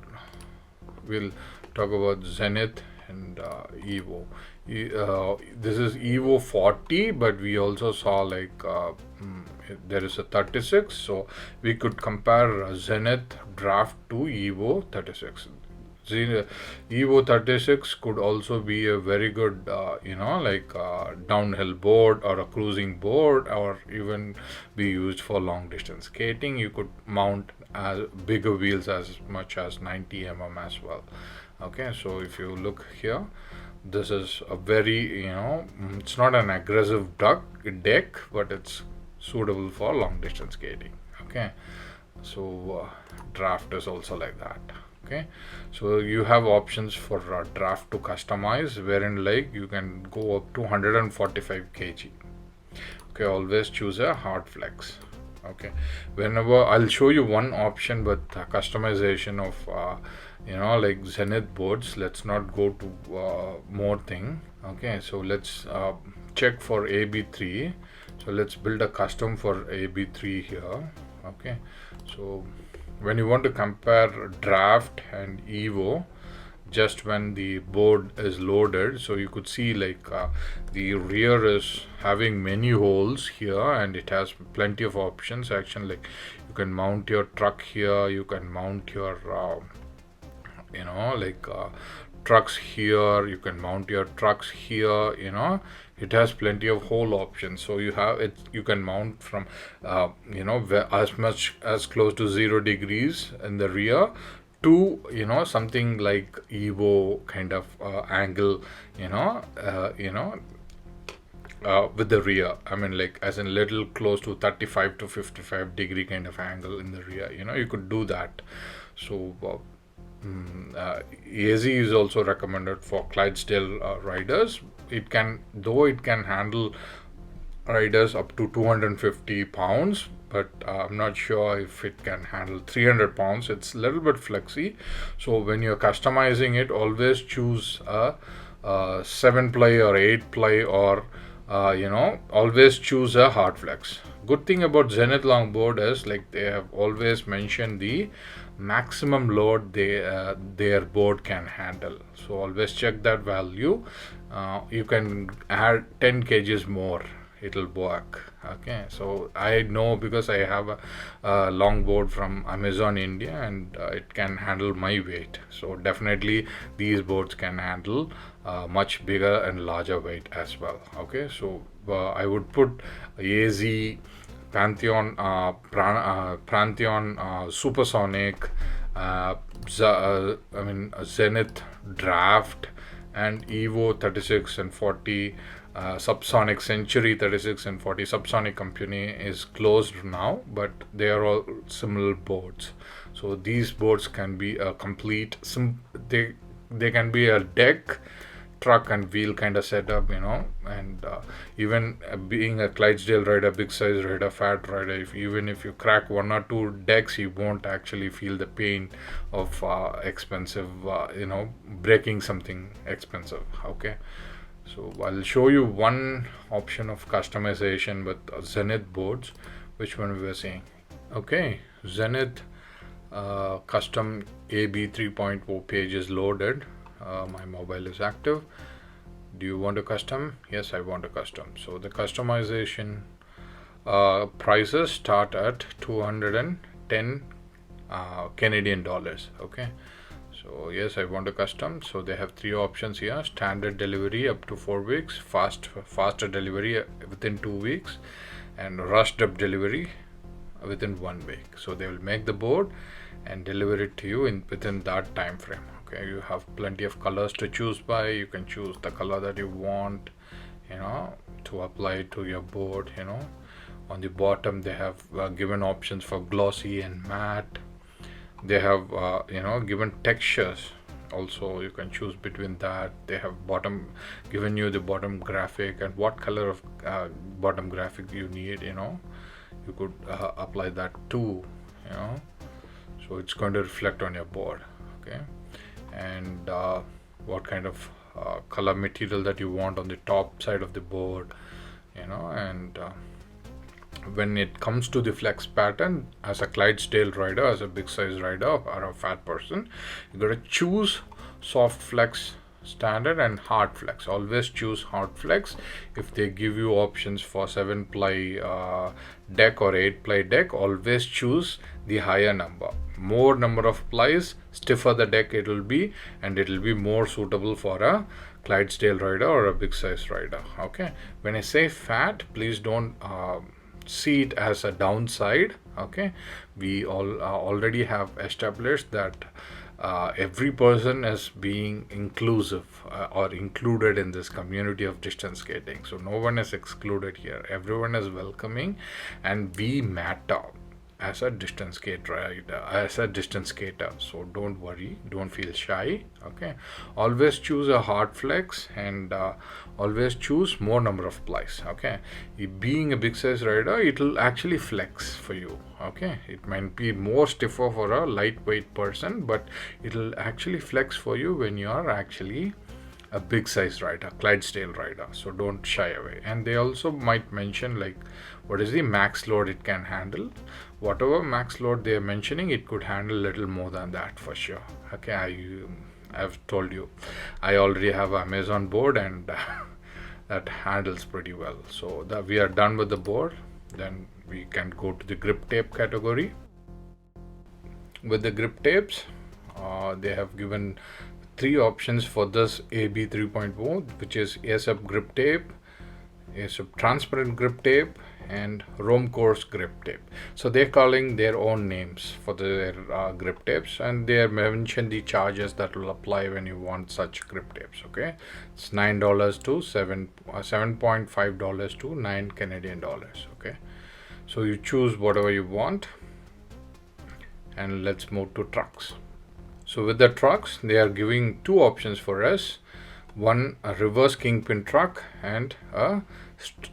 We'll talk about Zenith and Evo. This is Evo 40, but we also saw like there is a 36, so we could compare Zenith draft to Evo 36. Evo 36 could also be a very good downhill board or a cruising board, or even be used for long distance skating. You could mount bigger wheels as much as 90 mm as well. Okay, so if you look here, this is a very, it's not an aggressive deck, but it's suitable for long distance skating. Okay, so draft is also like that. Okay, so you have options for draft to customize, wherein like you can go up to 145 kg. Okay, always choose a hard flex. Okay, whenever I'll show you one option with customization of like Zenith boards. Let's not go to more thing. Okay, so let's check for AB3. So let's build a custom for AB3 here. Okay, so when you want to compare draft and Evo, just when the board is loaded, so you could see like the rear is having many holes here, and it has plenty of options. Actually, like you can mount your truck here, you can mount your trucks here, you can mount your trucks here. It has plenty of hole options, so you have it, you can mount from as much as close to 0 degrees in the rear to something like Evo kind of angle, with the rear. I mean, like as in little close to 35 to 55 degree kind of angle in the rear. You could do that. So AZ is also recommended for Clydesdale riders. It can handle riders up to 250 pounds, but I'm not sure if it can handle 300 pounds. It's a little bit flexy. So when you're customizing it, always choose a 7-ply or 8-ply, or always choose a hard flex. Good thing about Zenith longboard is like they have always mentioned the maximum load their board can handle. So always check that value. You can add 10 kgs more, it'll work. Okay, so I know because I have a long board from Amazon India, and it can handle my weight. So definitely these boards can handle much bigger and larger weight as well. Okay, so I would put AZ, Pantheon, Supersonic, Zenith Draft, and Evo 36 and 40. Subsonic Century 36 and 40. Subsonic company is closed now, but they are all similar boards. So these boards can be a complete they can be a deck, truck and wheel kind of setup, and even being a Clydesdale rider, big size rider, fat rider, even if you crack 1 or 2 decks, you won't actually feel the pain of expensive breaking something expensive. Okay, so I'll show you one option of customization with Zenith boards. Which one we were saying? Okay, Zenith custom AB 3.0 page is loaded. My mobile is active. Do you want a custom? Yes, I want a custom. So the customization prices start at 210 Canadian dollars. Okay, so yes, I want a custom. So they have 3 options here: standard delivery up to 4 weeks, faster delivery within 2 weeks, and rushed up delivery within 1 week. So they will make the board and deliver it to you within that time frame. Okay, you have plenty of colors to choose by. You can choose the color that you want, to apply to your board. On the bottom they have given options for glossy and matte. They have given textures also. You can choose between that. They have given you the bottom graphic and what color of bottom graphic you need. You could apply that too. So it's going to reflect on your board. Okay, and what kind of color material that you want on the top side of the board. And when it comes to the flex pattern, as a Clydesdale rider, as a big size rider or a fat person, you got to choose soft flex standard and hard flex. Always choose hard flex. If they give you options for 7-ply deck or 8-ply deck, always choose the higher number. More number of plies, stiffer the deck it will be, and it will be more suitable for a Clydesdale rider or a big size rider. Okay, when I say fat, please don't see it as a downside. Okay, we all already have established that every person is being inclusive or included in this community of distance skating. So no one is excluded here. Everyone is welcoming, and we matter as a distance skater, so don't worry, don't feel shy. Okay, always choose a hard flex, and always choose more number of plies. Okay, being a big size rider, it will actually flex for you. Okay, it might be more stiffer for a lightweight person, but it will actually flex for you when you are actually a big size rider, Clydesdale rider. So don't shy away. And they also might mention like what is the max load it can handle. Whatever max load they are mentioning, it could handle little more than that for sure. Okay, I've told you, I already have Amazon board, and that handles pretty well. So that we are done with the board, then we can go to the grip tape category. With the grip tapes, they have given 3 options for this AB 3.0, which is ASAP grip tape, ASAP transparent grip tape, and Rome course grip tape. So they're calling their own names for their grip tapes, and they have mentioned the charges that will apply when you want such grip tapes. Okay, it's $9 to $7.5 to $9 Canadian dollars. Okay, so you choose whatever you want, and let's move to trucks. So with the trucks, they are giving 2 options for us. One, a reverse kingpin truck, and a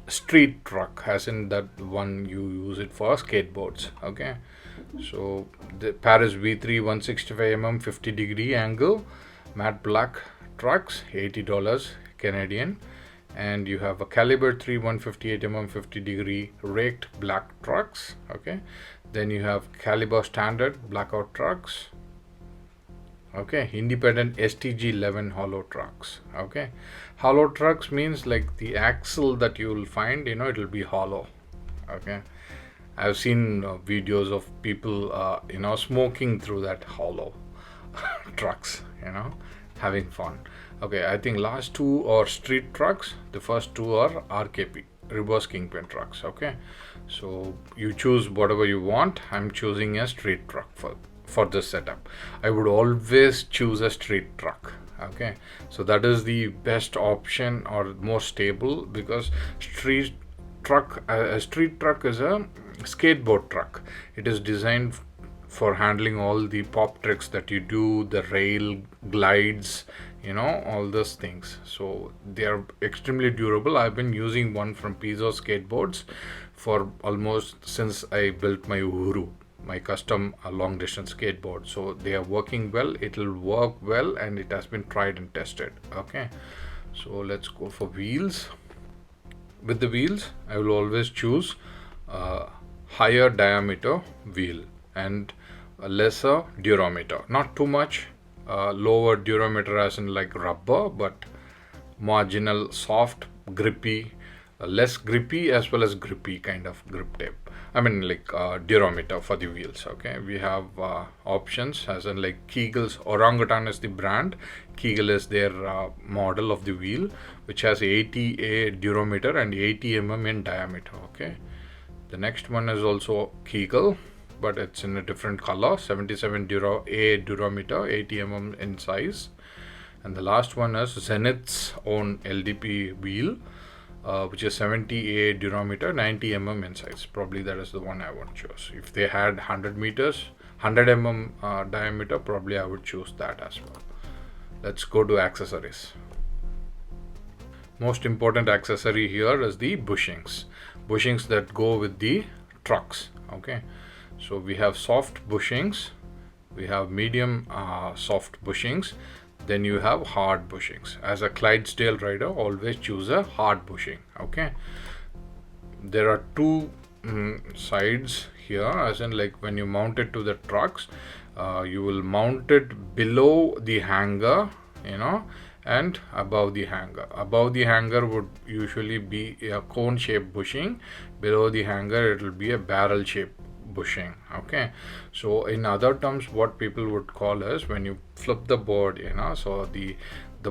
street truck, as in that one you use it for skateboards. Okay, so the Paris V3 165mm 50-degree angle matte black trucks, $80 Canadian. And you have a caliber 3 158mm 50-degree raked black trucks. Okay, then you have caliber standard blackout trucks. Okay, independent STG11 hollow trucks. Okay, hollow trucks means like the axle that you will find, it will be hollow. Okay, I've seen videos of people smoking through that hollow trucks, having fun. Okay, I think last 2 are street trucks. The first 2 are RKP, reverse kingpin trucks. Okay, so you choose whatever you want. I'm choosing a street truck for this setup. I would always choose a street truck. Okay, so that is the best option or more stable, because a street truck is a skateboard truck. It is designed for handling all the pop tricks that you do, the rail glides, all those things. So they are extremely durable. I've been using one from Pizzo Skateboards for almost since I built my Uhuru, my custom long distance skateboard. So they are working well. It will work well, and it has been tried and tested. Okay, so let's go for wheels. With the wheels, I will always choose a higher diameter wheel and a lesser durometer. Not too much lower durometer as in like rubber, but marginal soft, grippy, less grippy as well as grippy kind of grip tape. I mean like durometer for the wheels. Okay, we have options as in like Kegel's Orangutan is the brand. Kegel is their model of the wheel, which has 80A durometer and 80 mm in diameter. Okay, the next one is also Kegel. but it's in a different color. 77 A durometer, 80 in size. And the last one is Zenith's own LDP wheel, which is 70 A durometer, 90 in size. Probably that is the one I would choose. If they had 100 meters, 100 diameter, probably I would choose that as well. Let's go to accessories. Most important accessory here is the bushings that go with the trucks. Okay, so we have soft bushings, we have medium soft bushings, then you have hard bushings. As a Clydesdale rider, always choose a hard bushing. Okay, there are two sides here, as in like when you mount it to the trucks, you will mount it below the hanger, and above the hanger. Above the hanger would usually be a cone shaped bushing. Below the hanger it will be a barrel shaped bushing. Okay, so in other terms, what people would call is, when you flip the board, so the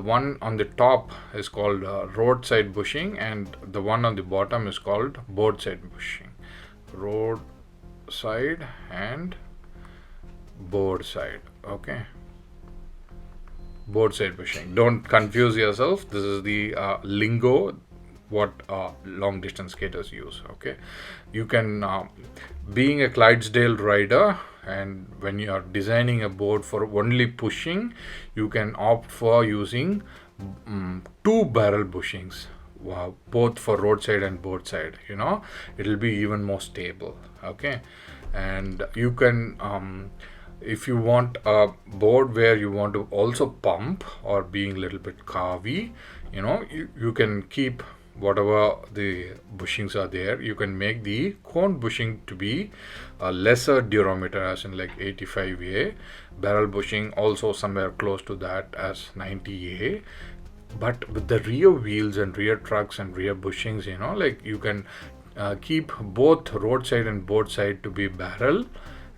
one on the top is called roadside bushing, and the one on the bottom is called board side bushing. Road side and board side. Okay, board side bushing. Don't confuse yourself. This is the lingo what long distance skaters use. Okay, you can being a Clydesdale rider, and when you are designing a board for only pushing, you can opt for using two barrel bushings. Wow, both for roadside and board side. It will be even more stable. Okay, and you can if you want a board where you want to also pump, or being a little bit carvy, you can keep whatever the bushings are there. You can make the cone bushing to be a lesser durometer, as in like 85 A, barrel bushing also somewhere close to that as 90 A. But with the rear wheels and rear trucks and rear bushings, like you can keep both roadside and board side to be barrel,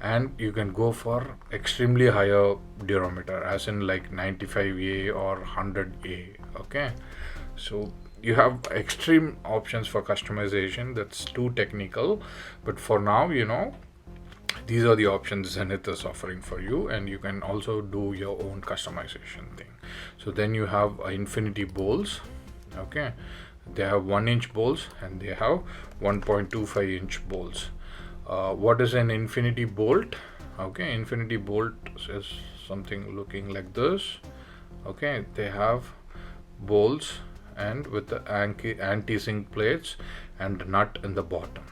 and you can go for extremely higher durometer, as in like 95 A or 100 A. Okay, so you have extreme options for customization. That's too technical, but for now, these are the options Zenith is offering for you, and you can also do your own customization thing. So then you have infinity bowls. Okay, they have 1-inch bowls and they have 1.25-inch bowls. What is an infinity bolt? Okay, infinity bolt is something looking like this. Okay, they have bowls and with the anti-sink plates and nut in the bottom.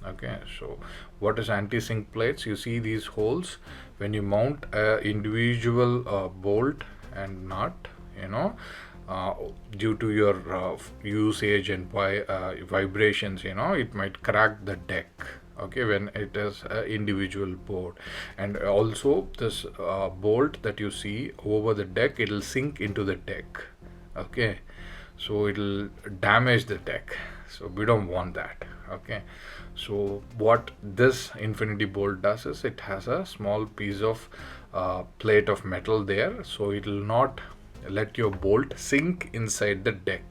Okay, so what is anti-sink plates? You see these holes. When you mount a individual bolt and nut, due to your usage and vibrations, it might crack the deck. Okay, when it is an individual board. And also this bolt that you see over the deck, it will sink into the deck. Okay, so it will damage the deck, so we don't want that. Okay, so what this infinity bolt does is, it has a small piece of plate of metal there, so it will not let your bolt sink inside the deck.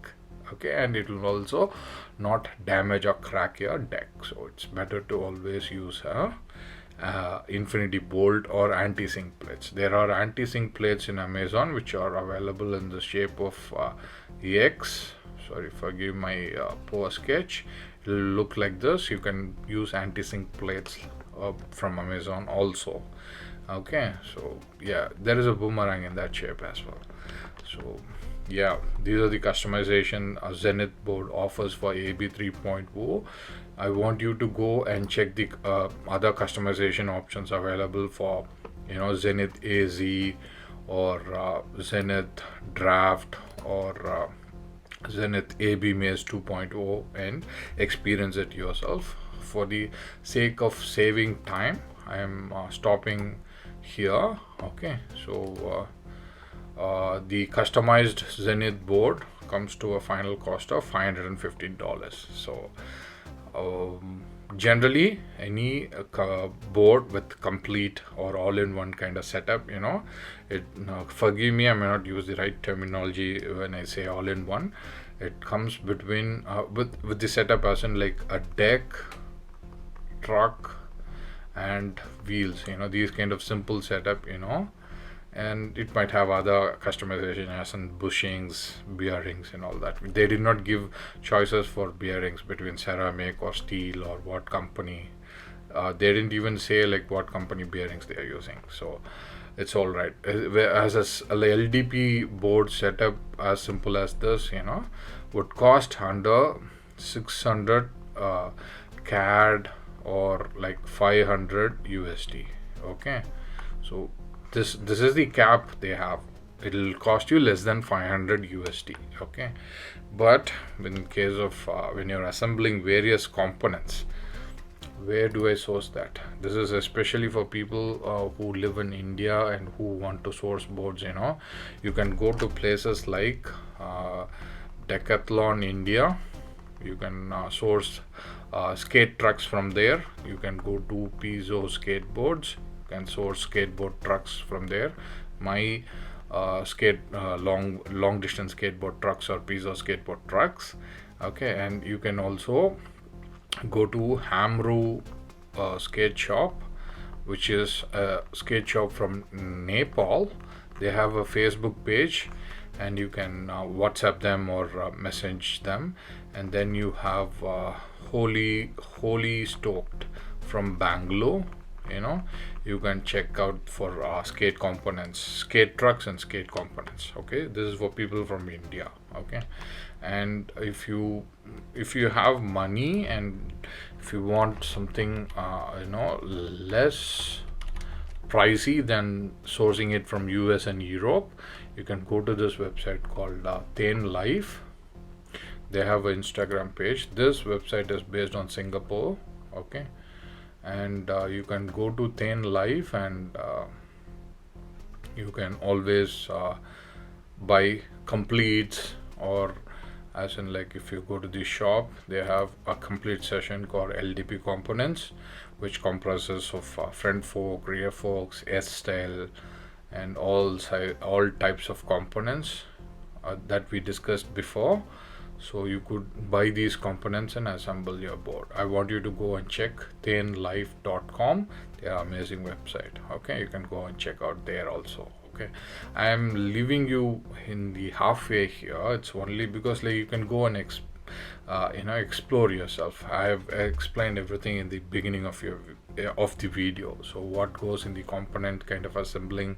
Okay, and it will also not damage or crack your deck. So it's better to always use a infinity bolt or anti-sink plates. There are anti-sink plates in Amazon which are available in the shape of X. Sorry, forgive my poor sketch. It will look like this. You can use anti-sink plates from Amazon also. Okay, so yeah, there is a boomerang in that shape as well. So yeah, these are the customization Zenith board offers for AB 3.0. I want you to go and check the other customization options available for Zenith AZ or Zenith Draft or Zenith AB Maze 2.0 and experience it yourself. For the sake of saving time, I am stopping here. Okay, so the customized Zenith board comes to a final cost of $515. So generally any board with complete or all-in-one kind of setup, forgive me, I may not use the right terminology when I say all-in-one. It comes between with the setup as in like a deck, truck, and wheels, these kind of simple setup, and it might have other customization as in bushings, bearings, and all that. They did not give choices for bearings between ceramic or steel or what company. They didn't even say like what company bearings they are using, so it's all right. As a LDP board setup as simple as this, would cost under 600 CAD or like 500 USD. Okay, so this is the cap they have. It'll cost you less than 500 USD. Okay, but in case of when you're assembling various components, where do I source that? This is especially for people who live in India and who want to source boards. You can go to places like Decathlon India. You can source skate trucks from there. You can go to Piezo skateboards. You can source skateboard trucks from there. My long distance skateboard trucks or Piezo skateboard trucks. Okay, and you can also go to Hamru skate shop, which is a skate shop from Nepal. They have a Facebook page, and you can WhatsApp them or message them. And then you have Holy Stoked from Bangalore. You can check out for skate components, skate trucks and skate components. Okay, this is for people from India. Okay, and if you have money and if you want something less pricey than sourcing it from US and Europe, you can go to this website called Thin Life. They have an Instagram page. This website is based on Singapore. Okay, and you can go to Thin Life, and you can always buy completes, or as in like if you go to the shop, they have a complete session called LDP components, which comprises of front fork, rear forks, S-style, and all types of components that we discussed before. So you could buy these components and assemble your board. I want you to go and check thinlife.com. They are amazing website. Okay, you can go and check out there also. Okay, I am leaving you in the halfway here. It's only because like you can go and explore yourself. I have explained everything in the beginning of the video. So what goes in the component kind of assembling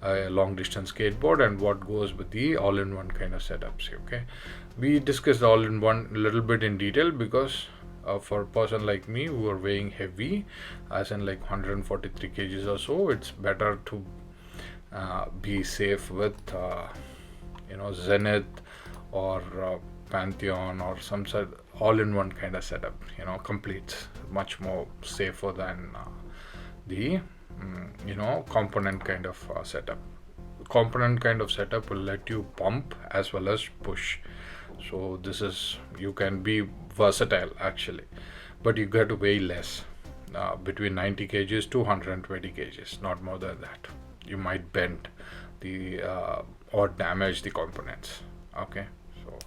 a long distance skateboard, and what goes with the all-in-one kind of setups. Okay, we discussed all-in-one a little bit in detail because for a person like me who are weighing heavy, as in like 143 kgs or so, it's better to be safe with Zenith or Pantheon or some sort all-in-one kind of setup. Complete, much more safer than the component kind of setup. Component kind of setup will let you pump as well as push. So this is, you can be versatile actually, but you get to weigh less, between 90 kgs to 120 kgs, not more than that. You might bend the or damage the components. Okay, so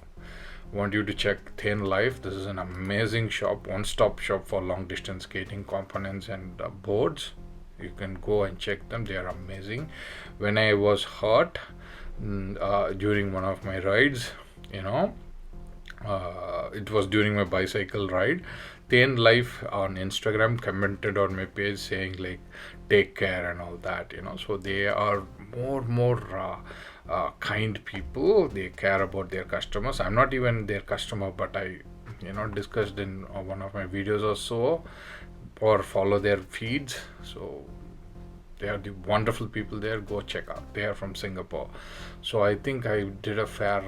want you to check Thin Life. This is an amazing shop, one-stop shop for long distance skating components and boards. You can go and check them. They are amazing. When I was hurt during one of my rides, it was during my bicycle ride, Thin Life on Instagram commented on my page saying like take care and all that. So they are more kind people. They care about their customers. I'm not even their customer, but I discussed in one of my videos or so, or follow their feeds. So they are the wonderful people there. Go check out. They are from Singapore. So I think I did a fair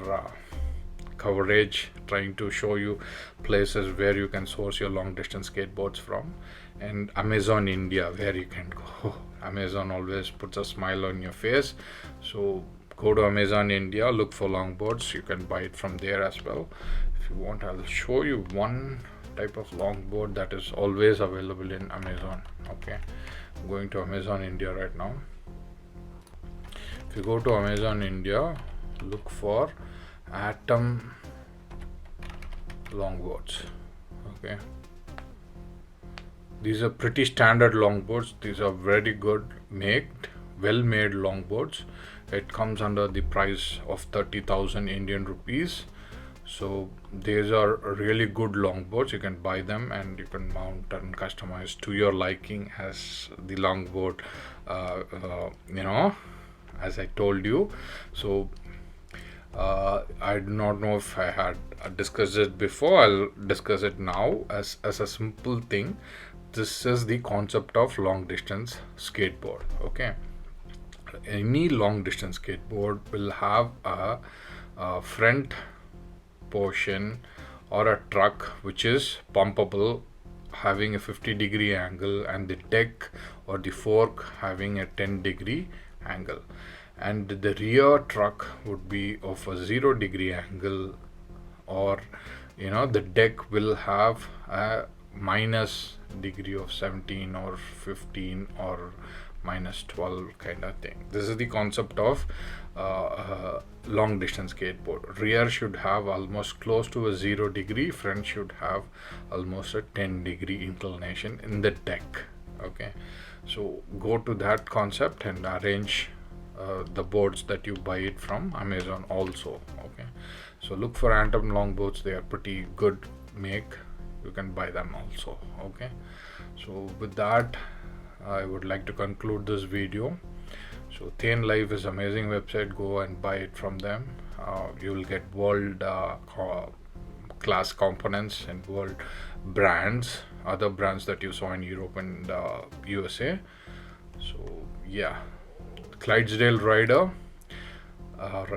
coverage trying to show you places where you can source your long distance skateboards from, and Amazon India, where you can go. Amazon always puts a smile on your face. So go to Amazon India, look for longboards. You can buy it from there as well. If you want, I'll show you one type of longboard that is always available in Amazon. Okay, I'm going to Amazon India right now. If you go to Amazon India, look for Atom longboards. Okay, These are pretty standard longboards. These are very good made, well made longboards. It comes under the price of 30,000 Indian rupees. So these are really good longboards. You can buy them and you can mount and customize to your liking as the longboard, as I told you. So I do not know if I had discussed it before. I'll discuss it now as a simple thing. This is the concept of long distance skateboard. Okay, any long distance skateboard will have a front portion or a truck which is pumpable, having a 50-degree angle, and the deck or the fork having a 10-degree angle, and the rear truck would be of a 0-degree angle, or the deck will have a minus degree of 17 or 15 or minus 12 kind of thing. This is the concept of long distance skateboard. Rear should have almost close to a 0-degree, front should have almost a 10-degree inclination in the deck. Okay, so go to that concept and arrange the boards that you buy it from Amazon also. Okay, so look for Anthem longboards. They are pretty good make. You can buy them also. Okay, so with that I would like to conclude this video. So Thin Life is amazing website. Go and buy it from them. You will get world class components and world brands, other brands that you saw in Europe and USA. So yeah, Clydesdale rider,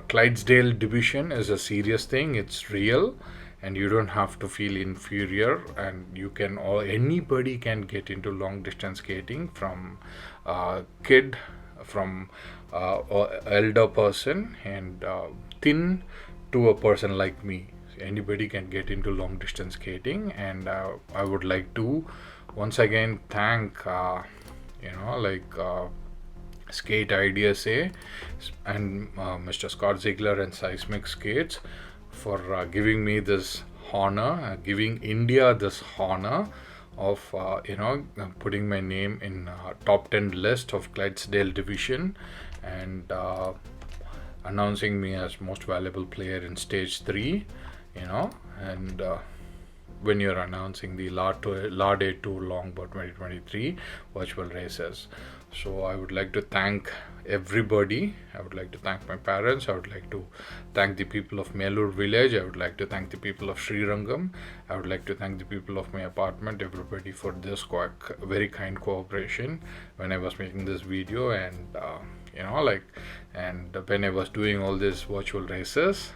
Clydesdale division is a serious thing. It's real, and you don't have to feel inferior, and you can, or anybody can get into long distance skating, from kid, from elder person, and thin to a person like me. Anybody can get into long distance skating. And I would like to once again thank Skate Ideas A and Mr. Scott Ziegler and Seismic Skates for giving me this honor, giving India this honor of putting my name in top 10 list of Clydesdale division, and announcing me as most valuable player in stage 3, and when you're announcing the LADE Tour Longboard 2023 virtual races. So I would like to thank everybody. I would like to thank my parents. I would like to thank the people of Melur village. I would like to thank the people of Srirangam. I would like to thank the people of my apartment, everybody, for this very kind cooperation when I was making this video, and and when I was doing all these virtual races.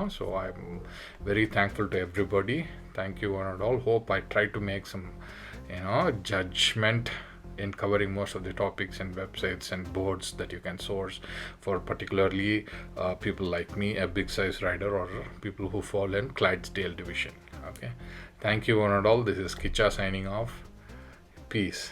So I'm very thankful to everybody. Thank you one and all. Hope I tried to make some judgment in covering most of the topics and websites and boards that you can source for particularly people like me, a big size rider, or people who fall in Clydesdale division. Okay, thank you one and all. This is Kicha signing off. Peace.